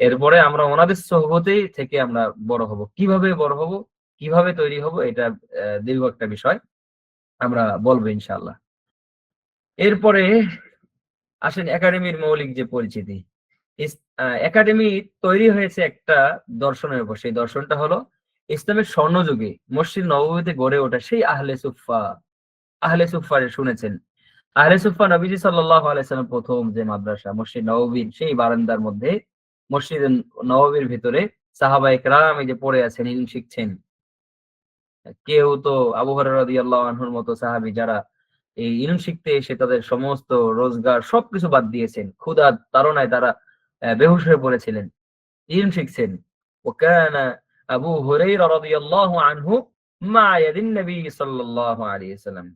এরপরে আমরা ওনাদের সহবতেই থেকে আমরা বড় হব। কিভাবে বড় হব, কিভাবে তৈরি হব, এটা দীর্ঘ একটা বিষয়, আমরা বলবো ইনশাল্লাহ। এরপরে আসেন একাডেমির মৌলিক যে পরিচিতি। একাডেমি তৈরি হয়েছে একটা দর্শনের উপর। সেই দর্শনটা হলো ইসলামের স্বর্ণযুগে মসজিদ নববীতে গড়ে ওঠা সেই আহলে সুফফা। আহলে সুফফা শুনেছেন, আহলে সুফফা নবীজি সাল্লাল্লাহু আলাইহি সাল্লাম প্রথম যে মাদ্রাসা মসজিদ নববীর সেই বারান্দার মধ্যে, মসজিদ নববীর ভিতরে সাহাবায়ে কেরাম এই যে পড়ে আছেন, ইলম শিখছেন। কেউ তো আবু হুরায়রা রাদিয়াল্লাহু আনহুর মতো সাহাবী যারা এই ইলম শিখতে এসে তাদের সমস্ত রোজগার সবকিছু বাদ দিয়েছেন, ক্ষুধার তাড়নায় তারা বেহুশ হয়ে পড়েছিলেন, ইলম শিখছেন। ওয়াকানা আবু হুরায়রা রাদিয়াল্লাহু আনহু মা ইয়াদিন নবী সাল্লাল্লাহু আলাইহি ওয়াসাল্লাম।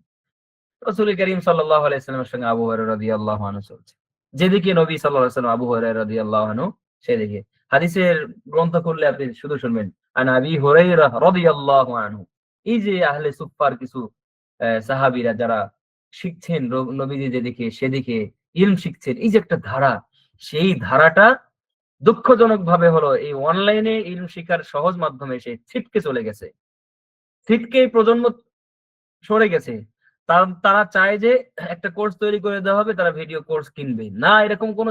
রাসূল করিম সাল্লাল্লাহু আলাইহি ওয়াসাল্লামের সঙ্গে আবু হুরায়রা রাদিয়াল্লাহু আনহু চলছে। যেদিকে নবী সাল্লাল্লাহু আলাইহি ওয়াসাল্লাম, আবু হুরায়রা রাদিয়াল্লাহু আনহু সেদিকে। হাদিসের গ্রন্থ খুললে আপনি শুধু শুনবেন আন আবি হুরায়রা রাদিয়াল্লাহু আনহু। এই যে আহলে সুফফার কিছু সাহাবীরা যারা শিখছেন নবীজি যেদিকে সেদিকে ইলম শিখছেন, এই যে একটা ধারা, সেই ধারাটা দুঃখজনকভাবে হলো এই অনলাইনে ইলম শিখার সহজ মাধ্যমে এসে ছিটকে চলে গেছে। ছিটকে এই প্রজন্ম সরে গেছে। তারা চায় যে একটা কোর্স তৈরি করে দেওয়া হবে, তারা ভিডিও কোর্স কিনবে। না, এরকম কোন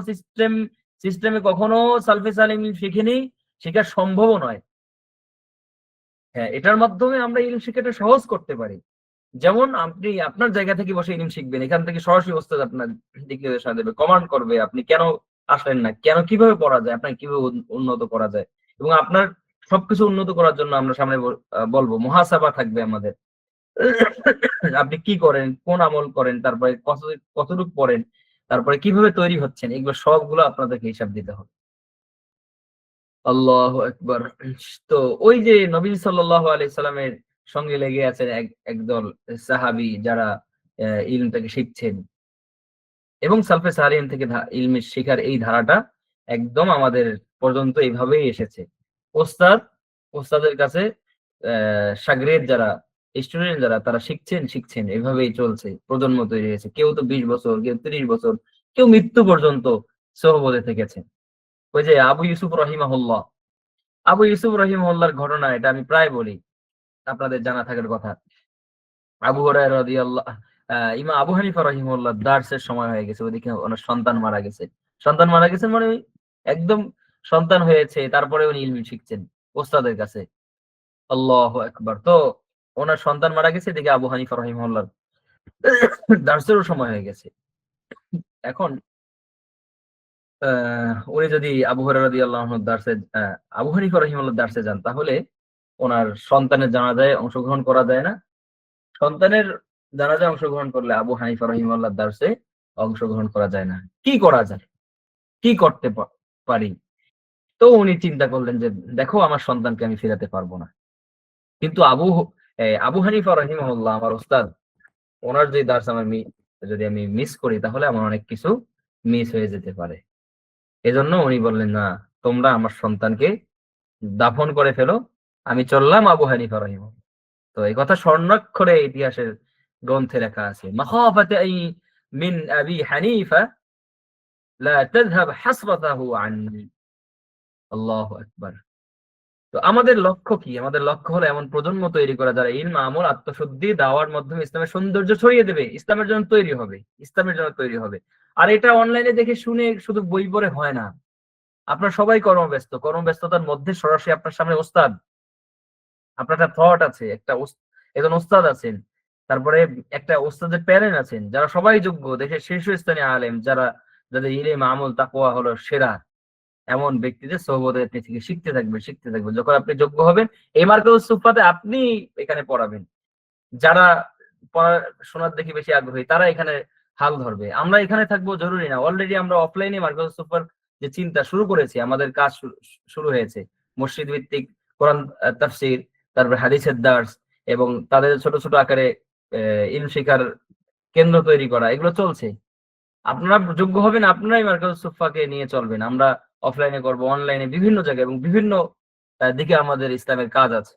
সিস্টেমে কখনো সালফে সালিম শিখিনি, শেখা সম্ভবও নয়। হ্যাঁ, এটার মাধ্যমে আমরা ইলম শিখাটা সহজ করতে পারি। যেমন আপনি আপনার জায়গা থেকে বসে ইলম শিখবেন, এখান থেকে সরাসরি ওস্তাদ আপনার দিক নির্দেশনা দেবে, কমান্ড করবে আপনি কেন আসলেন না, কেন কিভাবে পড়া যায়, আপনাকে কিভাবে উন্নত করা যায়, এবং আপনার সবকিছু উন্নত করার জন্য আমরা সামনে বলবো, মুহাসাবা থাকবে আমাদের। আপনি কি করেন, কোন আমল করেন, তারপরে কতটুকু পড়েন, তারপরে কিভাবে তৈরি হচ্ছেন, এগুলো সবগুলো আপনাদেরকে হিসাব দিতে হবে। আল্লাহু আকবার। তো ওই যে নবী সাল্লাল্লাহু আলাইহি সাল্লামের সঙ্গে লেগে আছেন একদল সাহাবী যারা ইলমটাকে শিখছেন, এবং সালফে সালিহিন থেকে ইলমের শিখার এই ধারাটা একদম আমাদের পর্যন্ত এইভাবেই এসেছে। ওস্তাদ, ওস্তাদের কাছে শাগরেদ যারা, স্টুডেন্ট যারা, তারা শিখছেন, এভাবেই চলছে। প্রজন্ম তৈরি হয়েছে। কেউ তো 20 বছর, কেউ 30 বছর, কেউ মৃত্যু পর্যন্ত সোহবতে থেকেছেন। ওই যে আবু ইউসুফ রহিমাহুল্লাহ, আবু ইউসুফ রহিমাহুল্লাহর ঘটনা, এটা আমি প্রায় বলি, আপনাদের জানা থাকার কথা। আবু হুরায়রা রাদিয়াল্লাহু ইমাম আবু হানিফা রাহিমাহুল্লাহ দার্সের সময় হয়ে গেছে, ওদিকে ওনার সন্তান মারা গেছে। সন্তান মারা গেছেন মানে একদম সন্তান হয়েছে, তারপরে উনি ইলম শিখছেন ওস্তাদের কাছে। আল্লাহু আকবার। তো ওনার সন্তান মারা গেছে, এদিকে আবু হানিফা রাহিমাহুল্লাহ দার্সেরও সময় হয়ে গেছে। এখন উনি যদি আবু হুরায়রা রাদিয়াল্লাহু আনহুর দার্সে আবু হানিফা রাহিমাহুল্লাহর দার্সে যান, তাহলে ওনার সন্তানের জানাজায় অংশগ্রহণ করা যায় না। সন্তানের জানাজায় অংশগ্রহণ করলে আবু হানিফা রাহিমাহুল্লাহর দার্সে অংশগ্রহণ করা যায় না। কি করা যায়? কি করতে পারি? তো উনি চিন্তা করলেন যে দেখো, আমার সন্তানকে আমি ফেরাতে পারবো না। কিন্তু আবু হানিফা রাহিমাহুল্লাহ আমার ওস্তাদ, ওনার যে দার্স যদি আমি মিস করি, তাহলে আমার অনেক কিছু মিস হয়ে যেতে পারে। এজন্য উনি বললেন, না, তোমরা আমার সন্তানকে দাফন করে ফেলো, আমি চললাম আবু হানিফা রাহিমাহুল্লাহ। তো এই কথা স্বর্ণাক্ষরে ইতিহাসের গ্রন্থে লেখা আছে, মাখাফাতে মিন আবি হানিফা লা তাযহাব হাসরাতাহু আন্নি। আল্লাহু আকবার। তো আমাদের লক্ষ্য কি? আমাদের লক্ষ্য হলো এমন প্রজন্ম তৈরি করা যারা ইলম, আমল, আত্মশুদ্ধি, দাওয়ার মাধ্যমে ইসলামের সৌন্দর্য ছড়িয়ে দেবে, ইসলামের জন্য তৈরি হবে, ইসলামের জন্য তৈরি হবে। আর এটা অনলাইনে দেখে শুনে শুধু বই পড়ে হয় না। আপনারা সবাই কর্মব্যস্ত, কর্মব্যস্ততার মধ্যে সরাসরি আপনার সামনে ওস্তাদ, আপনার একটা থট আছে, একজন ওস্তাদ আছেন, তারপরে একটা ওস্তাদের প্যারেন্ট আছেন, যারা সবাই যোগ্য, দেশের শীর্ষস্থানীয় আলেম, যাদের ইলম, আমল, তাকওয়া হলো সেরা, এমন ব্যক্তিদের সোহবতে থেকে শিখতে থাকবেন। যখন আপনি যোগ্য হবেন, এই মার্কাজুস সুফফাতে আপনি এখানে পড়াবেন। যারা পড়াশোনার দেখি বেশি আগ্রহী তারা এখানে হাল ধরবে। আমরা এখানে থাকবো জরুরি না। অলরেডি আমরা অফলাইনে মার্কাজ সুপার যে চিন্তা শুরু করেছি, আমাদের কাজ শুরু হয়েছে। মসজিদ ভিত্তিক কোরআন তাফসীর, তারপরে হাদিসের দার্স এবং তাদের ছোট, ছোট আকারে ইলম শিখার কেন্দ্র তৈরি করা, এগুলো চলছে। আপনারা যোগ্য হবেন, আপনারাই মার্কাজ সুফাকে নিয়ে চলবেন। আমরা অফলাইনে করব, অনলাইনে, বিভিন্ন জায়গায় এবং বিভিন্ন দিকে আমাদের ইসলামের কাজ আছে।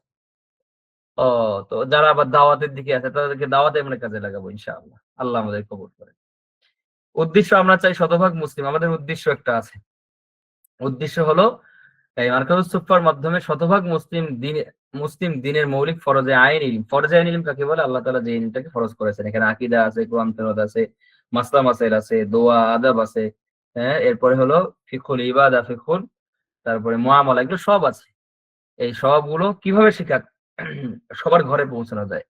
ও, তো যারা আবার দাওয়াতের দিকে আছে তাদেরকে দাওয়াতে আমরা কাজে লাগাবো ইনশাআল্লাহ। আল্লাহ আমাদের কবুল করে। উদ্দেশ্য আমরা চাই শতভাগ মুসলিম। আমাদের উদ্দেশ্য একটা আছে। উদ্দেশ্য হলো এই মার্কাজুস সুফার মাধ্যমে শতভাগ মুসলিম দিনের মৌলিক ফরজে আইন ইলম। ফরজে আইন ইলম কাকে বলে? আল্লাহ তাআলা যে ইলমটাকে ফরজ করেছেন। এখানে আকীদা আছে, কোরআন তেলাওয়াত আছে, মাসলা মাসাইল আছে, দোয়া, আদাব আছে। হ্যাঁ, এরপরে হলো ফিকহুল ইবাদা, তারপরে মুআমালা, এগুলো সব আছে। এই সবগুলো কিভাবে শেখা সবার ঘরে পৌঁছানো যায়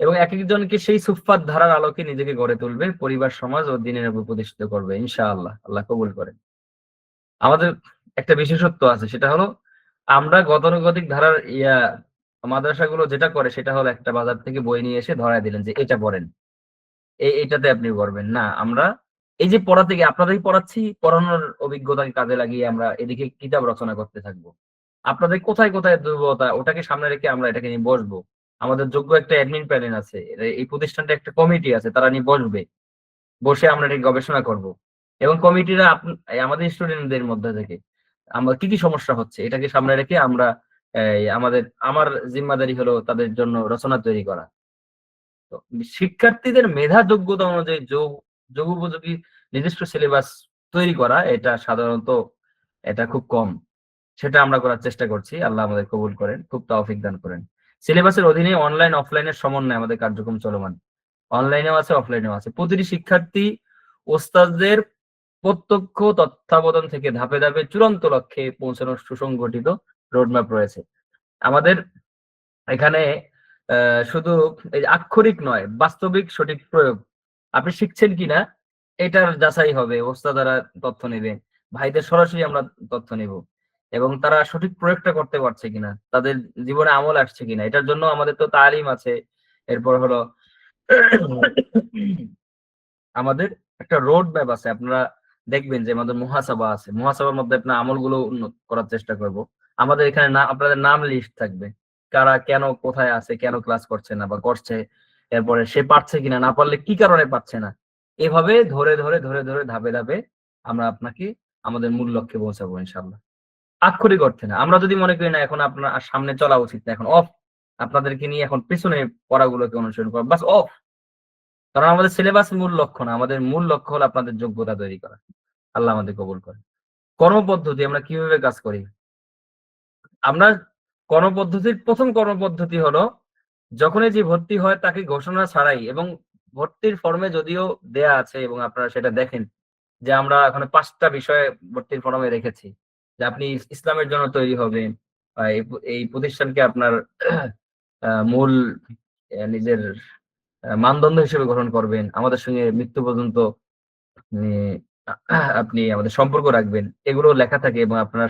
এবং একেকজনকে সেই সুফফাত ধারার আলোকে নিজেকে গড়ে তুলবে, পরিবার, সমাজ ও দ্বীনের উপর প্রতিষ্ঠিত করবে ইনশাআল্লাহ। আল্লাহ কবুল করেন। আমাদের একটা বিশেষত্ব আছে, সেটা হলো আমরা গতানুগতিক ধারার মাদ্রাসাগুলো যেটা করে সেটা হলো একটা বাজার থেকে বই নিয়ে এসে ধরায় দিলেন যে এটা পড়েন, এইটাতে আপনি পড়বেন না। আমরা এই যে পড়া থেকে আপনাদেরই পড়াচ্ছি, পড়ানোর অভিজ্ঞতাকে কাজে লাগিয়ে আমরা এদিকে কিতাব রচনা করতে থাকবো। আপনাদের কোথায় কোথায় দুর্বলতা ওটাকে সামনে রেখে আমরা এটাকে নিয়ে বসবো। আমাদের যোগ্য একটা অ্যাডমিন প্যানেল আছে, এই প্রতিষ্ঠানটা একটা কমিটি আছে, তারা নিয়ে বসবে, বসে আমরা এটা গবেষণা করব এবং কমিটিরা আমাদের স্টুডেন্টদের মধ্যে থেকে আমরা কি কি সমস্যা হচ্ছে এটাকে সামনে রেখে আমরা আমার জিম্মাদারি হলো তাদের জন্য রচনা তৈরি করা। তো শিক্ষার্থীদের মেধা যোগ্যতা অনুযায়ী যোগোপযোগী নির্দিষ্ট সিলেবাস তৈরি করা, এটা সাধারণত এটা খুব কম। সেটা আমরা করার চেষ্টা করছি। আল্লাহ আমাদের কবুল করেন, খুব তৌফিক দান করেন। সিলেবাসের অধীনে অনলাইন অফলাইনের সমন্বয়ে আমাদের কার্যক্রম চলমান। অনলাইনেও আছে, অফলাইনেও আছে। প্রতিটি শিক্ষার্থী ওস্তাদদের প্রত্যক্ষ তত্ত্বাবধান থেকে ধাপে ধাপে চূড়ান্ত লক্ষ্যে পৌঁছানোর সুসংগঠিত রোডম্যাপ রয়েছে। আমাদের এখানে শুধু এই আক্ষরিক নয়, বাস্তবিক সঠিক প্রয়োগ। আপনি শিখছেন কিনা এটার যাচাই হবে, ওস্তাদারা তথ্য নেবে, ভাইদের সরাসরি আমরা তথ্য নেব এবং তারা সঠিক প্রয়োগটা করতে পারছে কিনা, তাদের জীবনে আমল আসছে কিনা, এটার জন্য আমাদের তো তালিম আছে। এরপর হলো আমাদের একটা রোড ম্যাপ আছে। আপনারা দেখবেন যে আমাদের মুহাসাবা আছে, মুহাসাবার মধ্যে আপনার আমলগুলো উন্নত করার চেষ্টা করব। আমাদের এখানে না আপনাদের নাম লিস্ট থাকবে, কারা কেন কোথায় আছে, কেন ক্লাস করছে না বা করছে, এরপরে সে পারছে কিনা, না পারলে কি কারণে পারছে না। এভাবে ধরে ধরে ধরে ধরে ধাপে ধাপে আমরা আপনাকে আমাদের মূল লক্ষ্যে পৌঁছাবো ইনশাআল্লাহ। আক্ষরিক অর্থে না। আমরা যদি মনে করি না এখন আপনার আর সামনে চলা উচিত না, এখন অফ, আপনাদেরকে নিয়ে এখন পেছনে পড়াগুলোকে অনুসরণ করা, বাস অফ। কারণ আমাদের সিলেবাস মূল লক্ষ্য না, আমাদের মূল লক্ষ্য হলো আপনাদের যোগ্যতা তৈরি করা। আল্লাহ আমাদের কবুল করে। কর্মপদ্ধতি আমরা কিভাবে কাজ করি? আমরা কর্মপদ্ধতির ১ম কর্মপদ্ধতি হলো যখনই যে ভর্তি হয় তাকে ঘোষণা ছাড়াই এবং ভর্তির ফর্মে যদিও দেয়া আছে এবং আপনারা সেটা দেখেন যে আমরা এখানে ৫ টা বিষয় ভর্তির ফর্মে রেখেছি। যে আপনি ইসলামের জন্য তৈরি হবেন। এই প্রতিষ্ঠানকে আপনার মূল নিজের মানদণ্ড হিসেবে গ্রহণ করবেন। আমাদের সঙ্গে মৃত্যু পর্যন্ত মানে আপনি আমাদের সম্পর্ক রাখবেন। এগুলো লেখা থাকে এবং আপনারা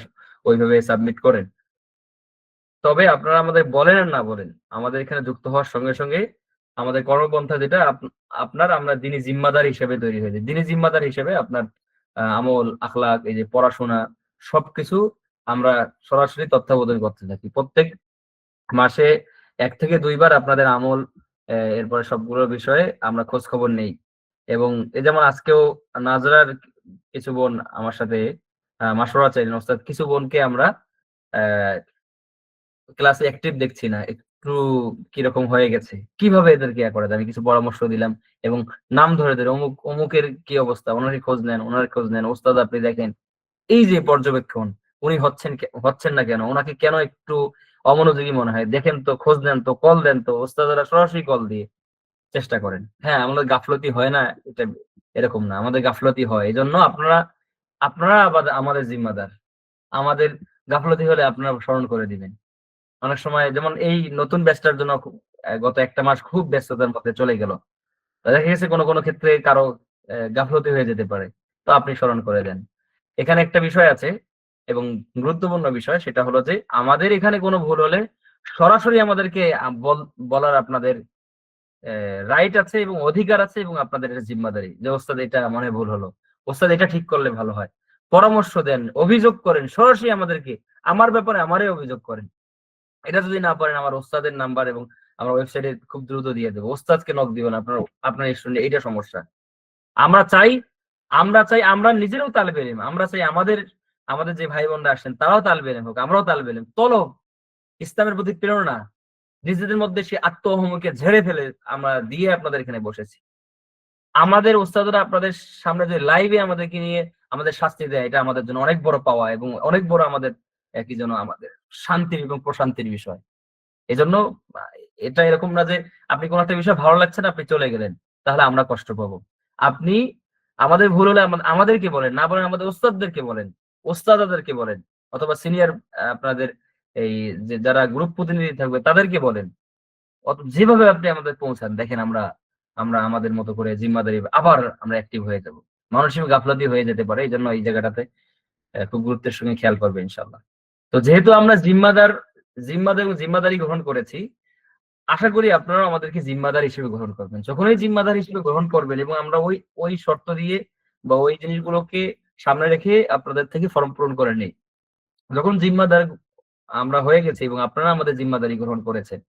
ওইভাবে সাবমিট করেন। তবে আপনারা আমাদের বলেন আর না বলেন, আমাদের এখানে যুক্ত হওয়ার সঙ্গে সঙ্গে আমাদের কর্মপন্থা যেটা আপনার আমরা দিনী জিম্মাদার হিসেবে তৈরি হয়েছে। দিনী জিম্মাদার হিসেবে আপনার আমল, আখলাক, এই যে পড়াশোনা সবকিছু আমরা সরাসরি তত্ত্বাবধান করতে থাকি। প্রত্যেক মাসে ১ থেকে ২ বার আপনাদের আমল, এরপরে সবগুলো বিষয়ে আমরা খোঁজ খবর নেই। এবং এই যেমন আজকেও নাজরার কিছু বোন আমার সাথে মাশওয়ারা চাইলেন, ওস্তাদ কিছু বোনকে আমরা অ্যা ক্লাসে অ্যাক্টিভ দেখছি না। একটু কিরকম হয়ে গেছে। কিভাবে এদেরকে করা যায়? আমি কিছু পরামর্শ দিলাম এবং নাম ধরে ধরে অমুকের কি অবস্থা? উনারই খোঁজ নেন, উনার খোঁজ নেন। ওস্তাদ আপনি দেখেন। এই যে পর্যবেক্ষণ, উনি হচ্ছেন না কেন? উনাকে কেন একটু অমনোযোগী মনে হয়? দেখেন তো, খোঁজ নেন তো, কল দেন তো। ওস্তাদেরা সরাসরি কল দিয়ে চেষ্টা করেন। হ্যাঁ, আমাদের গাফলতি হয় না, এটা এরকম না। আমাদের গাফলতি হয়। এজন্য আপনারা আবার আমাদের জিম্মাদার। আমাদের গাফলতি হলে আপনারা স্মরণ করে দিবেন। অনেক সময় যেমন এই নতুন ব্যাচটার জন্য গত ১ টা মাস খুব ব্যস্ততার মধ্যে চলে গেল। দেখা গেছে কোনো ক্ষেত্রে কারো গাফলতি হয়ে যেতে পারে। তো আপনি স্মরণ করে দেন। এখানে একটা বিষয় আছে এবং গুরুত্বপূর্ণ বিষয়, সেটা হলো যে আমাদের এখানে কোনো ভুল হলে সরাসরি আমাদেরকে বলার আপনাদের রাইট আছে এবং অধিকার আছে, এবং আপনাদের এটা জিম্মাদারি যে ওস্তাদ এটা মনে হয় ভুল হলো, ওস্তাদ এটা ঠিক করলে ভালো হয়। পরামর্শ দেন, অভিযোগ করেন সরাসরি আমাদেরকে, আমার ব্যাপারে আমারই অভিযোগ করেন। এটা যদি না পারেন আমার ওস্তাদের নাম্বার এবং আমরা ওয়েবসাইটে খুব দ্রুত দিয়ে দেবো, ওস্তাদকে নক দিবেন আপনার আপনার স্টুডেন্ট এইটা সমস্যা। আমরা চাই আমরা নিজেরাও তালেবে ইলম, আমরা চাই আমাদের আমাদের যে ভাই বোনরা আসেন তারাও তালেবে ইলম হোক, আমরাও তালেবে ইলম। তলব ইসলামের প্রতি প্রেরণা, নিজেদের মধ্যে সে আত্ম অহমকে ঝেড়ে ফেলে আমরা দিয়ে আপনাদের এখানে বসেছি। আমাদের ওস্তাদরা আপনাদের সামনে যে লাইভে আমাদেরকে নিয়ে আমাদের শাস্তি দেয়, এটা আমাদের জন্য অনেক বড় পাওয়া এবং অনেক বড় আমাদের কি যেন আমাদের শান্তির এবং প্রশান্তির বিষয়। এজন্য আ এটা এরকম না যে আপনি কোন একটা বিষয় ভালো লাগছে না, আপনি চলে গেলেন। তাহলে আমরা কষ্ট পাবো। আপনি আমাদের ভুল হলে আমাদেরকে বলেন, না বলেন আমাদের ওস্তাদদেরকে বলেন, ওস্তাদাদেরকে বলেন, অথবা সিনিয়র আপনাদের এই যে যারা গ্রুপ প্রতিনিধি থাকবে তাদেরকে বলেন। যেভাবে আপনি আমাদের পৌঁছান, দেখেন আমরা আমরা আমাদের মতো করে জিম্মাদারি আবার আমরা অ্যাক্টিভ হয়ে যাব। মানসিক গাফলাতি হয়ে যেতে পারে। এজন্য এই জায়গাটাতে খুব গুরুত্বের সঙ্গে খেয়াল করবেন ইনশাআল্লাহ। তো যেহেতু আমরা জিম্মাদার এবং জিম্মাদারি গ্রহণ করেছি, আশা করি আপনারাও আমাদেরকে জিম্মাদার হিসেবে গ্রহণ করবেন। যখনই জিম্মাদার হিসেবে গ্রহণ করবেন এবং আমরা ওই শর্ত দিয়ে বা ওই জিনিসগুলোকে সামনে রেখে আপনাদের থেকে ফর্ম পূরণ করে নেই। যখন জিম্মাদার আমরা হয়ে গেছি এবং আপনারা আমাদের জিম্মাদারি গ্রহণ করেছেন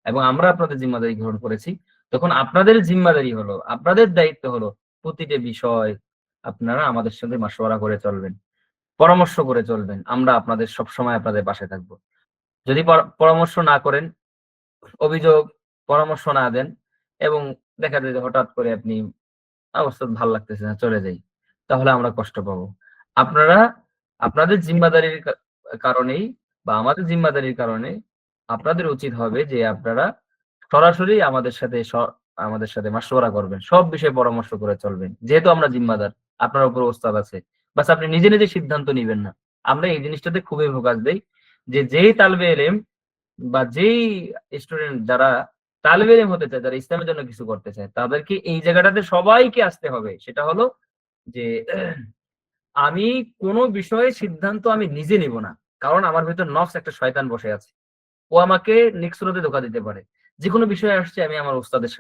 এবং আমরা আপনাদের জিম্মাদারি গ্রহণ করেছি, তখন আপনাদের জিম্মাদারি হলো, আপনাদের দায়িত্ব হলো প্রতিটা বিষয় আপনারা আমাদের সঙ্গে মাশওয়ারা করে চলবেন, পরামর্শ করে চলবেন। আমরা আপনাদের সবসময় আপনাদের পাশে থাকবো। যদি পরামর্শ না করেন, অভিযোগ, পরামর্শ না দেন এবং দেখা যায় যে হঠাৎ করে আপনি অবস্থা ভাল লাগতেছে না, চলে যাই। তাহলে আমরা কষ্ট পাবো। আপনারা আপনাদের জিম্মাদারির কারণেই বা আমাদের জিম্মাদারির কারণে আপনাদের উচিত হবে যে আপনারা সরাসরি আমাদের সাথে মাশওয়ারা করবেন। সব বিষয়ে পরামর্শ করে চলবেন। যেহেতু আমরা জিম্মাদার, আপনার উপর ওস্তাদ আছে। বাস আপনি নিজে, নিজে সিদ্ধান্ত নিবেন না। আমরা এই জিনিসটাতে খুবই ফোকাস দেই যে যেই তালবে ইলম বা যেই স্টুডেন্ট যারা তালেবে ইলম হতে চায়, যারা ইসলামের জন্য কিছু করতে চায়, তাদেরকে এই জায়গাটাতে সবাইকে আসতে হবে। সেটা হলো যে আমি কোন বিষয়ে সিদ্ধান্ত আমি নিজে নিব না। কারণ আমার ভেতর নফস একটা শয়তান বসে আছে। ও আমাকে নিক্সুরতে ধোঁকা দিতে পারে। যেকোনো বিষয়ে আসছে আমি আমার ওস্তাদের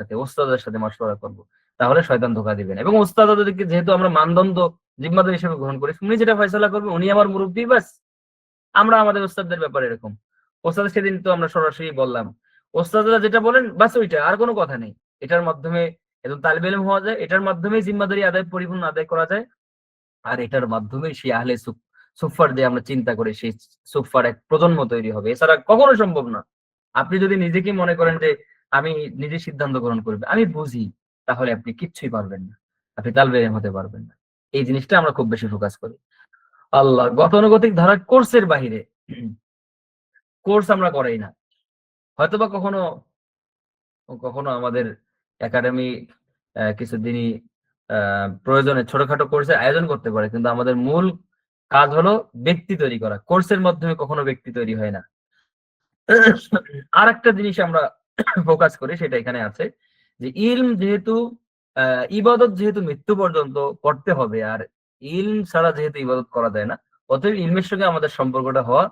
সাথে মাশওয়ারা করব। তাহলে শয়তান ধোঁকা দিবে না। এবং ওস্তাদদেরকে যেহেতু আমরা মানদণ্ড জিম্মাদার হিসেবে গ্রহণ করি, উনি যেটা ফয়সালা করবে উনি আমার মুরুব্বি বাস। আমরা আমাদের ওস্তাদদের ব্যাপারে এরকম। ওস্তাদ সেদিন তো আমরা সরাসরি বললাম। ওস্তাদরা যেটা বলেন বাস ওইটা, আর কোনো কথা নেই। এটার মাধ্যমে একজন তালিবে ইলম হওয়া যায়, এটার মাধ্যমেই জিম্মাদারি পরিপূর্ণ আদায় করা যায়। আর এটার মাধ্যমেই সেই আহলে সুফফার যে আমরা চিন্তা করি, সেই সুফফার এক প্রজন্ম তৈরি হবে। এছাড়া কখনো সম্ভব না। আপনি যদি নিজেকে মনে করেন যে আমি নিজে সিদ্ধান্ত গ্রহণ করব, আমি বুঝি, তাহলে আপনি কিচ্ছুই পারবেন না। আপনি তালবে ইলম হতে পারবেন না। এই জিনিসটা আমরা খুব বেশি ফোকাস করি। আল্লাহ গতানুগতিক ধারার কোর্সের বাহিরে কোর্স আমরা করাই না। হয়তোবা কখনো কখনো আমাদের একাডেমি কিছুদিনই প্রয়োজনে ছোটখাটো কোর্সের আয়োজন করতে পারে। কিন্তু আমাদের মূল কাজ হলো ব্যক্তি তৈরি করা। কোর্সের মাধ্যমে কখনো ব্যক্তি তৈরি হয় না। আরেকটা জিনিস আমরা ফোকাস করি, সেটা এখানে আছে যে ইলম যেহেতু ইবাদত যেহেতু মৃত্যু পর্যন্ত করতে হবে, আর ইলম ছাড়া যেহেতু ইবাদত করা যায় না, অতএব ইলমের সঙ্গে আমাদের সম্পর্কটা হওয়া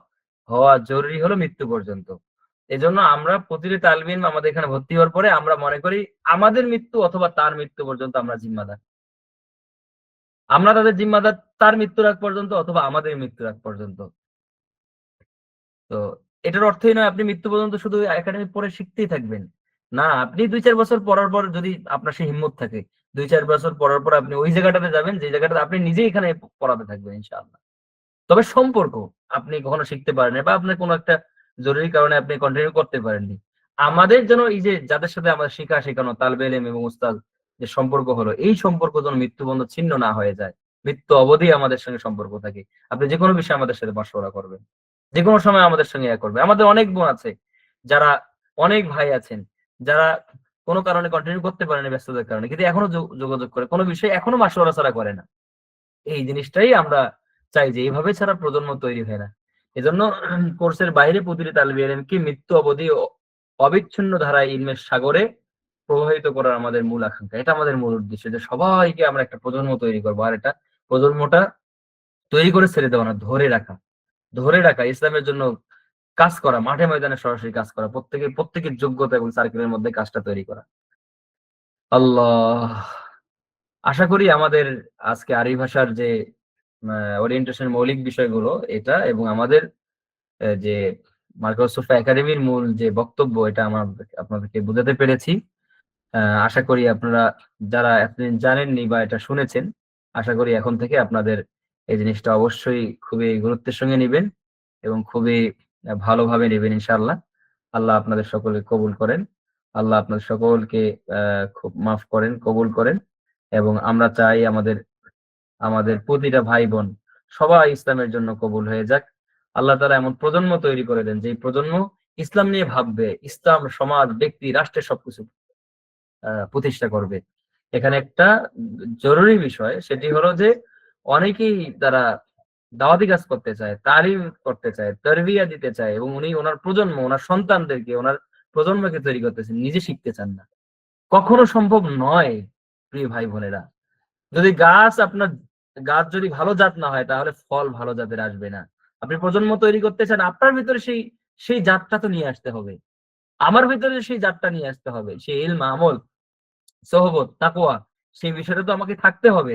হওয়া জরুরি হলো মৃত্যু পর্যন্ত। এজন্য আমরা প্রতিটি তালিবে ইলম আমাদের এখানে ভর্তি হওয়ার পরে আমরা মনে করি আমাদের মৃত্যু অথবা তার মৃত্যু পর্যন্ত আমরা জিম্মাদার। আমরা তাদের জিম্মাদার তার মৃত্যুর আগ পর্যন্ত অথবা আমাদের মৃত্যুর আগ পর্যন্ত। তো এটার অর্থই নয় আপনি মৃত্যু পর্যন্ত শুধু একাডেমি পড়ে শিখতেই থাকবেন। না, আপনি ২-৪ বছর পড়ার পর যদি আপনার সেই হিম্মত থাকে, ২-৪ বছর পড়ার পর আপনি ওই জায়গাটাতে যাবেন যে জায়গাটাতে আপনি নিজেই এখানে পড়াতে থাকবেন ইনশাআল্লাহ। তবে সম্পর্ক আপনি কখনো শিখতে পারেননি বা আপনার কোনো একটা জরুরি কারণে আপনি কন্টিনিউ করতে পারেননি। আমাদের যেন এই যে যাদের সাথে আমাদের শেখানো তালবে ইলম এবং উস্তাদ যে সম্পর্ক হলো, এই সম্পর্ক যেন মৃত্যু ছিন্ন না হয়ে যায়। মৃত্যু অবধি আমাদের সঙ্গে সম্পর্ক থাকে। আপনি যেকোনো বিষয়ে আমাদের সাথে মাশওয়ারা করবেন। যেকোনো সময় আমাদের সঙ্গে করবে। আমাদের অনেক বোন আছে, যারা অনেক ভাই আছেন, যারা কোন কারণে কন্টিনিউ করতে পারেনি ব্যস্ততার কারণে। কিন্তু এখনো যোগাযোগ করে। কোন বিষয়ে এখনো মাশওয়ারা ছাড়া করে না। এই জিনিসটাই আমরা চাই যে এভাবে ছাড়া প্রজন্ম তৈরি হয় না। এজন্য কোর্সের বাইরে প্রতিটি তালিবে ইলমকে মৃত্যু অবধি অবিচ্ছিন্ন ধারায় ইলমের সাগরে প্রবাহিত করার আমাদের মূল আকাঙ্ক্ষা। এটা আমাদের মূল উদ্দেশ্য যে সবাইকে আমরা একটা প্রজন্ম তৈরি করবো। আর এটা প্রজন্মটা তৈরি করে ছেড়ে দেওয়া না, ধরে রাখা। ধরে রাখা ইসলামের জন্য কাজ করা, মাঠে ময়দানে সরাসরি কাজ করা, প্রত্যেকের যোগ্যতা এবং সার্কেলের মধ্যে কাজটা তৈরি করা। আল্লাহ, আশা করি আমাদের আজকে আরবি ভাষার যে ওরিয়েন্টেশন মৌলিক বিষয়গুলো এটা এবং আমাদের যে মার্কোসোফা একাডেমির মূল যে বক্তব্য এটা আপনাদেরকে বোঝাতে পেরেছি। আশা করি আপনারা যারা এতদিন জানেননি বা এটা শুনেছেন, আশা করি এখন থেকে আপনাদের এই জিনিসটা অবশ্যই খুবই গুরুত্বের সঙ্গে নিবেন এবং খুবই ভালোভাবে নেবেন ইনশাআল্লাহ। আল্লাহ আপনাদের সকলকে কবুল করেন। আল্লাহ আপনাদের সকলকে খুব মাফ করেন, কবুল করেন। এবং আমরা চাই আমাদের আমাদের প্রতিটা ভাই বোন সবাই ইসলামের জন্য কবুল হয়ে যাক। আল্লাহ তাআলা এমন প্রজন্ম তৈরি করে দেন যে প্রজন্ম ইসলাম নিয়ে ভাববে, ইসলাম সমাজ, ব্যক্তি, রাষ্ট্রের সবকিছু প্রতিষ্ঠা করবে। এখানে একটা জরুরি বিষয়, সেটি হলো যে অনেকেই তারা দাওয়াতি কাজ করতে চায়, তালিম করতে চায়, তারবিয়া দিতে চায় এবং উনি ওনার প্রজন্ম, ওনার সন্তানদেরকে, ওনার প্রজন্মকে তৈরি করতেছেন, নিজে শিখতে চান না। কখনো সম্ভব নয় প্রিয় ভাই বোনেরা। যদি গাছ যদি ভালো জাত না হয় তাহলে ফল ভালো জাতের আসবে না। আপনি প্রজন্ম তৈরি করতে চান, আপনার ভিতরে সেই সেই জাতটা তো নিয়ে আসতে হবে। আমার ভিতরে সেই জাতটা নিয়ে আসতে হবে, সেই ইলম, আমল, সোহবত, তাকওয়া, সেই বিষয়টা তো আমাকে থাকতে হবে।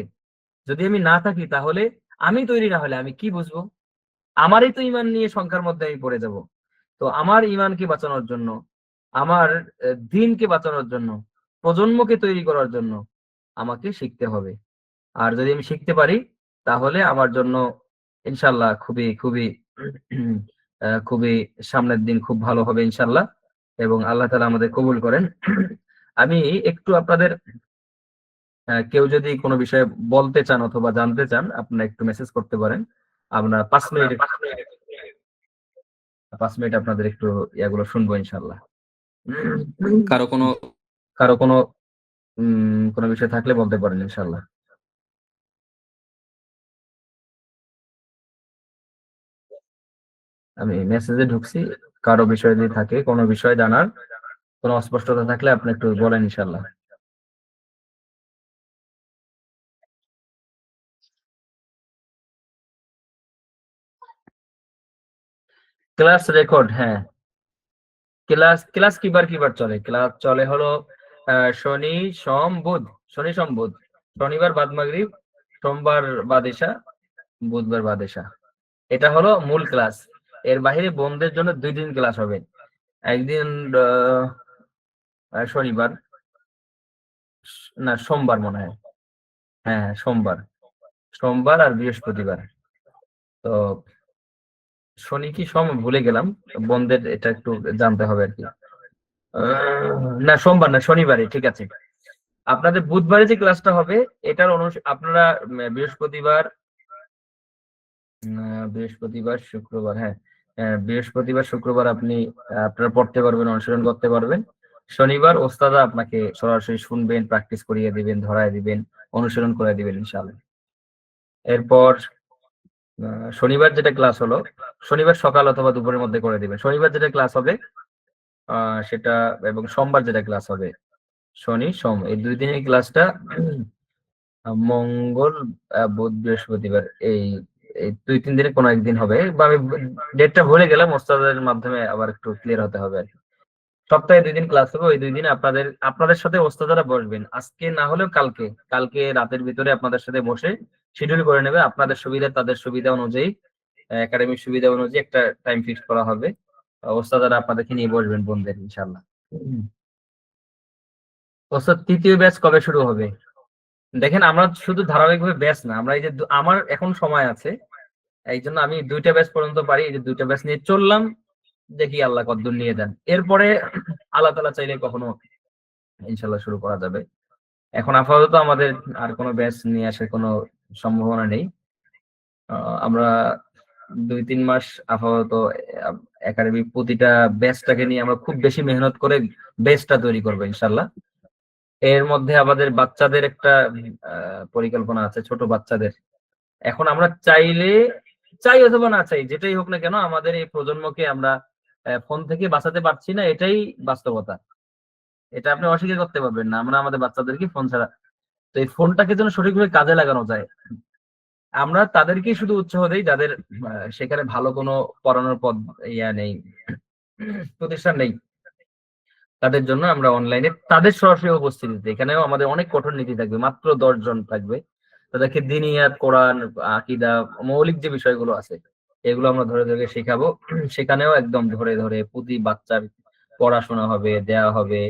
যদি আমি না থাকি তাহলে, আমি তৈরি না হলে আমি কি বুঝবো? আমারই তো ঈমান নিয়ে শঙ্কার মধ্যে আমি পড়ে যাব। তো আমার ঈমানকে বাঁচানোর জন্য, আমার দ্বীনকে বাঁচানোর জন্য, প্রজন্মকে তৈরি করার জন্য আমাকে শিখতে হবে। আর যদি আমি শিখতে পারি তাহলে আমার জন্য ইনশাআল্লাহ খুবই সামনের দিন খুব ভালো হবে ইনশাআল্লাহ। এবং আল্লাহ তাআলা আমাদের কবুল করেন। আমি একটু আপনাদের কেউ যদি কোনো বিষয়ে বলতে চান অথবা জানতে চান, আপনারা একটু মেসেজ করতে পারেন। আমরা ৫ মিনিট আপনাদের একটু ইয়াগুলো শুনবো ইনশাআল্লাহ। কারো কোনো কারো কোনো বিষয় থাকলে বলতে পারেন ইনশাআল্লাহ। আমি মেসেজে ঢুকছি। কারো বিষয় যদি থাকে, কোনো বিষয় জানার, কোনো অস্পষ্টতা থাকলে আপনি একটু বলেন ইনশাআল্লাহ। ক্লাস রেকর্ড, হ্যাঁ। ক্লাস কিবার চলে? ক্লাস চলে হলো শনি, সোম, বুধ। শনি, সোম, বুধ। শনিবার বাদ মাগরিব, সোমবার বাদ এশা, বুধবার বাদ এশা। এটা হলো মূল ক্লাস। এর বাইরে বোনদের জন্য 2 দিন ক্লাস হবে। একদিন শনিবার, না সোমবার মনে হয়। হ্যাঁ, হ্যাঁ, সোমবার। সোমবার আর বৃহস্পতিবার। তো শনি কি সোম ভুলে গেলাম। বোনদের এটা একটু জানতে হবে আরকি। না সোমবার না, শনিবারই ঠিক আছে। আপনাদের বুধবারে যে ক্লাসটা হবে এটার আপনারা বৃহস্পতিবার, বৃহস্পতিবার, শুক্রবার, হ্যাঁ, বৃহস্পতিবার, শুক্রবার আপনি আপনারা পড়তে পারবেন, অনুশীলন করতে পারবেন। শনিবার ওস্তাদা আপনাকে সরাসরি শুনবেন, প্র্যাকটিস করিয়ে দিবেন, ধরায় দিবেন, অনুশীলন করে দিবেন ইনশাআল্লাহ। এরপর শনিবার যেটা ক্লাস হলো, শনিবার সকাল অথবা দুপুরের মধ্যে করে দিবেন। শনিবার যেটা ক্লাস হবে সেটা, এবং সোমবার যেটা ক্লাস হবে, শনি, সোম, এই 2 দিনের ক্লাসটা মঙ্গল, বুধ, বৃহস্পতিবার, এই এই 2-3 দিনে কোনো একদিন হবে। বা আমি ডেটটা ভুলে গেলাম, ওস্তাদের মাধ্যমে আবার একটু ক্লিয়ার হতে হবে আর কি। সপ্তাহে 2 দিন ক্লাস হবে। ওই 2 দিনে আপনাদের আপনাদের সাথে ওস্তাদারা বসবেন, আজকে না হলেও কালকে, কালকে রাতের ভিতরে আপনাদের সাথে বসে শিডিউল করে নেবে। আপনাদের সুবিধা, তাদের সুবিধা অনুযায়ী, একাডেমিক সুবিধা অনুযায়ী একটা টাইম ফিক্স করা হবে। ওস্তাদারা আপনাদেরকে নিয়ে বসবেন বোনদের ইনশাআল্লাহ। ওস্তাদ, 3য় ব্যাচ কবে শুরু হবে? দেখেন, আমরা শুধু ধারাবাহিকভাবে ব্যাচ না, আমরা এই যে আমার এখন সময় আছে, এই জন্য আমি 2টা ব্যাচ পর্যন্ত পারি, এই যে 2টা ব্যাচ নিয়ে চললাম, দেখি আল্লাহ কতদূর নিয়ে যান। এরপরে আল্লাহ তাআলা চাইলে কখনো ইনশাআল্লাহ শুরু করা যাবে। এখন আপাতত আমাদের আর কোনো ব্যাচ নিয়ে আসার কোনো সম্ভাবনা নেই। আমরা 2-3 মাস আপাতত একাডেমিক প্রতিটা ব্যাচটাকে নিয়ে আমরা খুব বেশি মেহনত করে ব্যাচটা তৈরি করবো ইনশাআল্লাহ। এর মধ্যে আমাদের বাচ্চাদের একটা পরিকল্পনা আছে, ছোট বাচ্চাদের। এখন আমরা চাই অথবা না চাই, যেটাই হোক না কেন, আমাদের এই প্রজন্মকে আমরা ফোন থেকে বাঁচাতে পারছি না, এটাই বাস্তবতা। এটা আপনি অস্বীকার করতে পারবেন না। আমরা আমাদের বাচ্চাদেরকে ফোন ছাড়া, তো এই ফোনটাকে যেন সঠিকভাবে কাজে লাগানো যায়, আমরা তাদেরকেই শুধু উৎসাহ দেই যাদের সেখানে ভালো কোনো পড়ানোর নেই, প্রতিষ্ঠান নেই। তাদের জন্য আমরা অনলাইনে তাদের সরাসরি উপস্থিতিতে এখানেও আমাদের অনেক কঠোর নীতি থাকবে। মাত্র ১০ জন থাকবে। তাদেরকে দিনিয়াত, কোরআন, আকীদা, মৌলিক যে বিষয়গুলো আছে এগুলো আমরা ধরে, ধরে শেখাবো। সেখানেও একদম ধরে, ধরে প্রতি বাচ্চার পড়াশোনা হবে, দেয়া হবে।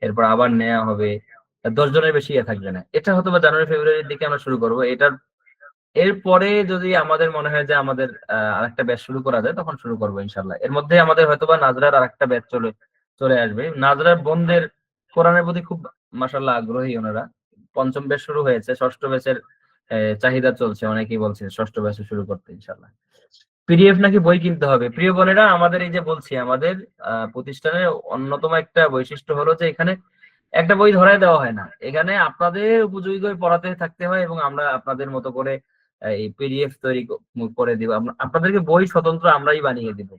এরপর আবার নেয়া হবে। ১০ জনের বেশি থাকবে না। এটা হয়তোবা জানুয়ারি-ফেব্রুয়ারির দিকে আমরা শুরু করব। এরপরে যদি আমাদের মনে হয় যে আমাদের আরেকটা ব্যাচ শুরু করা যায় তখন শুরু করব ইনশাআল্লাহ। এর মধ্যে আমাদের হয়তোবা নাজরার আরেকটা ব্যাচ চলে আসবে। নাজরার বোনদের কোরআনের প্রতি খুব মাশাআল্লাহ আগ্রহী ওনারা। ৫ম ব্যাচ শুরু হয়েছে। ৬ষ্ঠ ব্যাচের চাহিদা চলছে। অনেকেই বলছে ৬ষ্ঠ ব্যাচে শুরু করতে ইনশাআল্লাহ। পিডিএফ নাকি বই কিনতে হবে। প্রিয় বোনেরা, আমাদের এই যে বলছি আমাদের প্রতিষ্ঠানের অন্যতম একটা বৈশিষ্ট্য হলো যে এখানে একটা বই ধরায় দেওয়া হয় না। এখানে আপনাদের উপযোগী করে পড়াতে থাকতে হয় এবং আমরা আপনাদের মতো করে এই পিডিএফ তৈরি করে দিব। আপনাদেরকে বই স্বতন্ত্র আমরাই বানিয়ে দিব।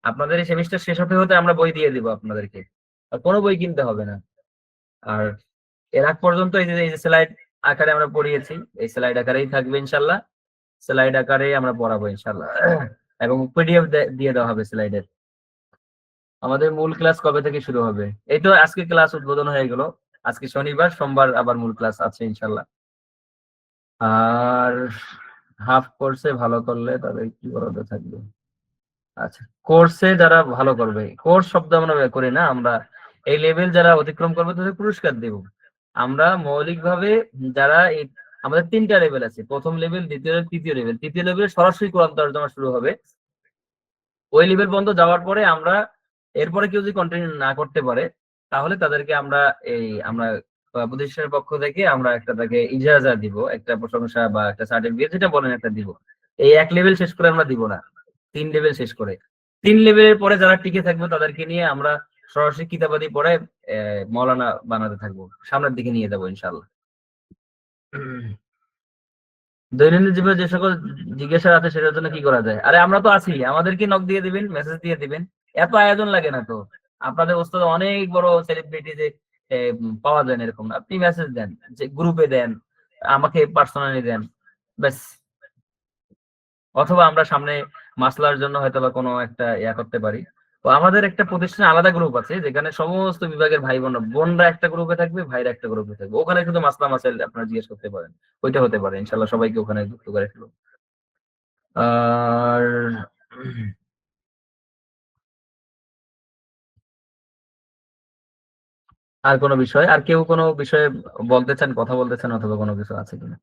আপনাদের এই সেমিস্টার শেষ হতে, হতে আমরা বই দিয়ে দিব আপনাদেরকে। আর কোনো বই কিনতে হবে না। আর এর আগ পর্যন্ত এই যে স্লাইড আকারে আমরা পড়িয়েছি, এই স্লাইড আকারেই থাকবে ইনশাআল্লাহ। স্লাইড আকারেই আমরা পড়াবো ইনশাআল্লাহ। এবং পিডিএফ দিয়ে দেওয়া হবে স্লাইডের। আমাদের মূল ক্লাস কবে থেকে শুরু হবে? এই তো আজকে ক্লাস উদ্বোধন হয়ে গেল। আজকে শনিবার, সোমবার আবার মূল ক্লাস আছে ইনশাআল্লাহ। আর হাফ কোর্সে ভালো করলে তাদের কি বরাদ্দ থাকবে? আচ্ছা, কোর্সে যারা ভালো করবে, কোর্স শব্দ আমরা ব্যবহার করি না। আমরা এই লেভেল যারা অতিক্রম করবে তাদের পুরস্কার দেব। আমরা মৌলিকভাবে যারা আমাদের ৩ টা লেভেল আছে। ১ম লেভেল, ২য় লেভেল, ৩য় লেভেল। ৩য় লেভেলে সরাসরি কোরআন তর্জমা শুরু হবে। ওই লেভেল পর্যন্ত যাওয়ার পরে এরপরে কেউ যদি কন্টিনিউ না করতে পারে তাহলে তাদেরকে আমরা প্রতিষ্ঠানের পক্ষ থেকে আমরা একটা তাকে ইজাজা দিব, একটা প্রশংসা বা একটা সার্টিফিকেট যেটা বলেন একটা দিব। এই ১ লেভেল শেষ করে আমরা দিব না। ৩ লেভেল শেষ করে। ৩ লেভেলের পরে যারা টিকে থাকবে তাদেরকে নিয়ে আমরা সরাসরি কিতাবাদি পড়ায় মাওলানা বানাতে থাকবো। সামনের দিকে নিয়ে যাবো ইনশাআল্লাহ। দৈনন্দিন জীবনে যে সকল জিজ্ঞাসা আছে সেটার জন্য কি করা যায়? আরে আমরা তো আছি। আমাদেরকে নক দিয়ে দিবেন, মেসেজ দিয়ে দিবেন। এত আয়োজন লাগে না তো। আপনাদের ওস্তাদ অনেক বড় সেলিব্রিটি যে পাওয়া যায় না এরকম না। আপনি মেসেজ দেন, যে গ্রুপে দেন, আমাকে পার্সোনালি দেন। ব্যাস। অথবা আমরা সামনে মাসলার জন্য হয়তোবা কোনো একটা করতে পারি। তো আমাদের একটা প্রতিষ্ঠানে আলাদা গ্রুপ আছে যেখানে সমস্ত বিভাগের বোনরা একটা গ্রুপে থাকবে, ভাইরা একটা গ্রুপে থাকবে। ওখানে শুধু মাসলা মাসাইল আপনারা জিজ্ঞেস করতে পারেন। ওইটা হতে পারে। ইনশাআল্লাহ সবাইকে ওখানে যুক্ত করে ফেলব। আর আর কোন বিষয়? আর কেউ কোন বিষয়ে বলতে চান, কথা বলতে চান অথবা কোন কিছু আছে কিনা?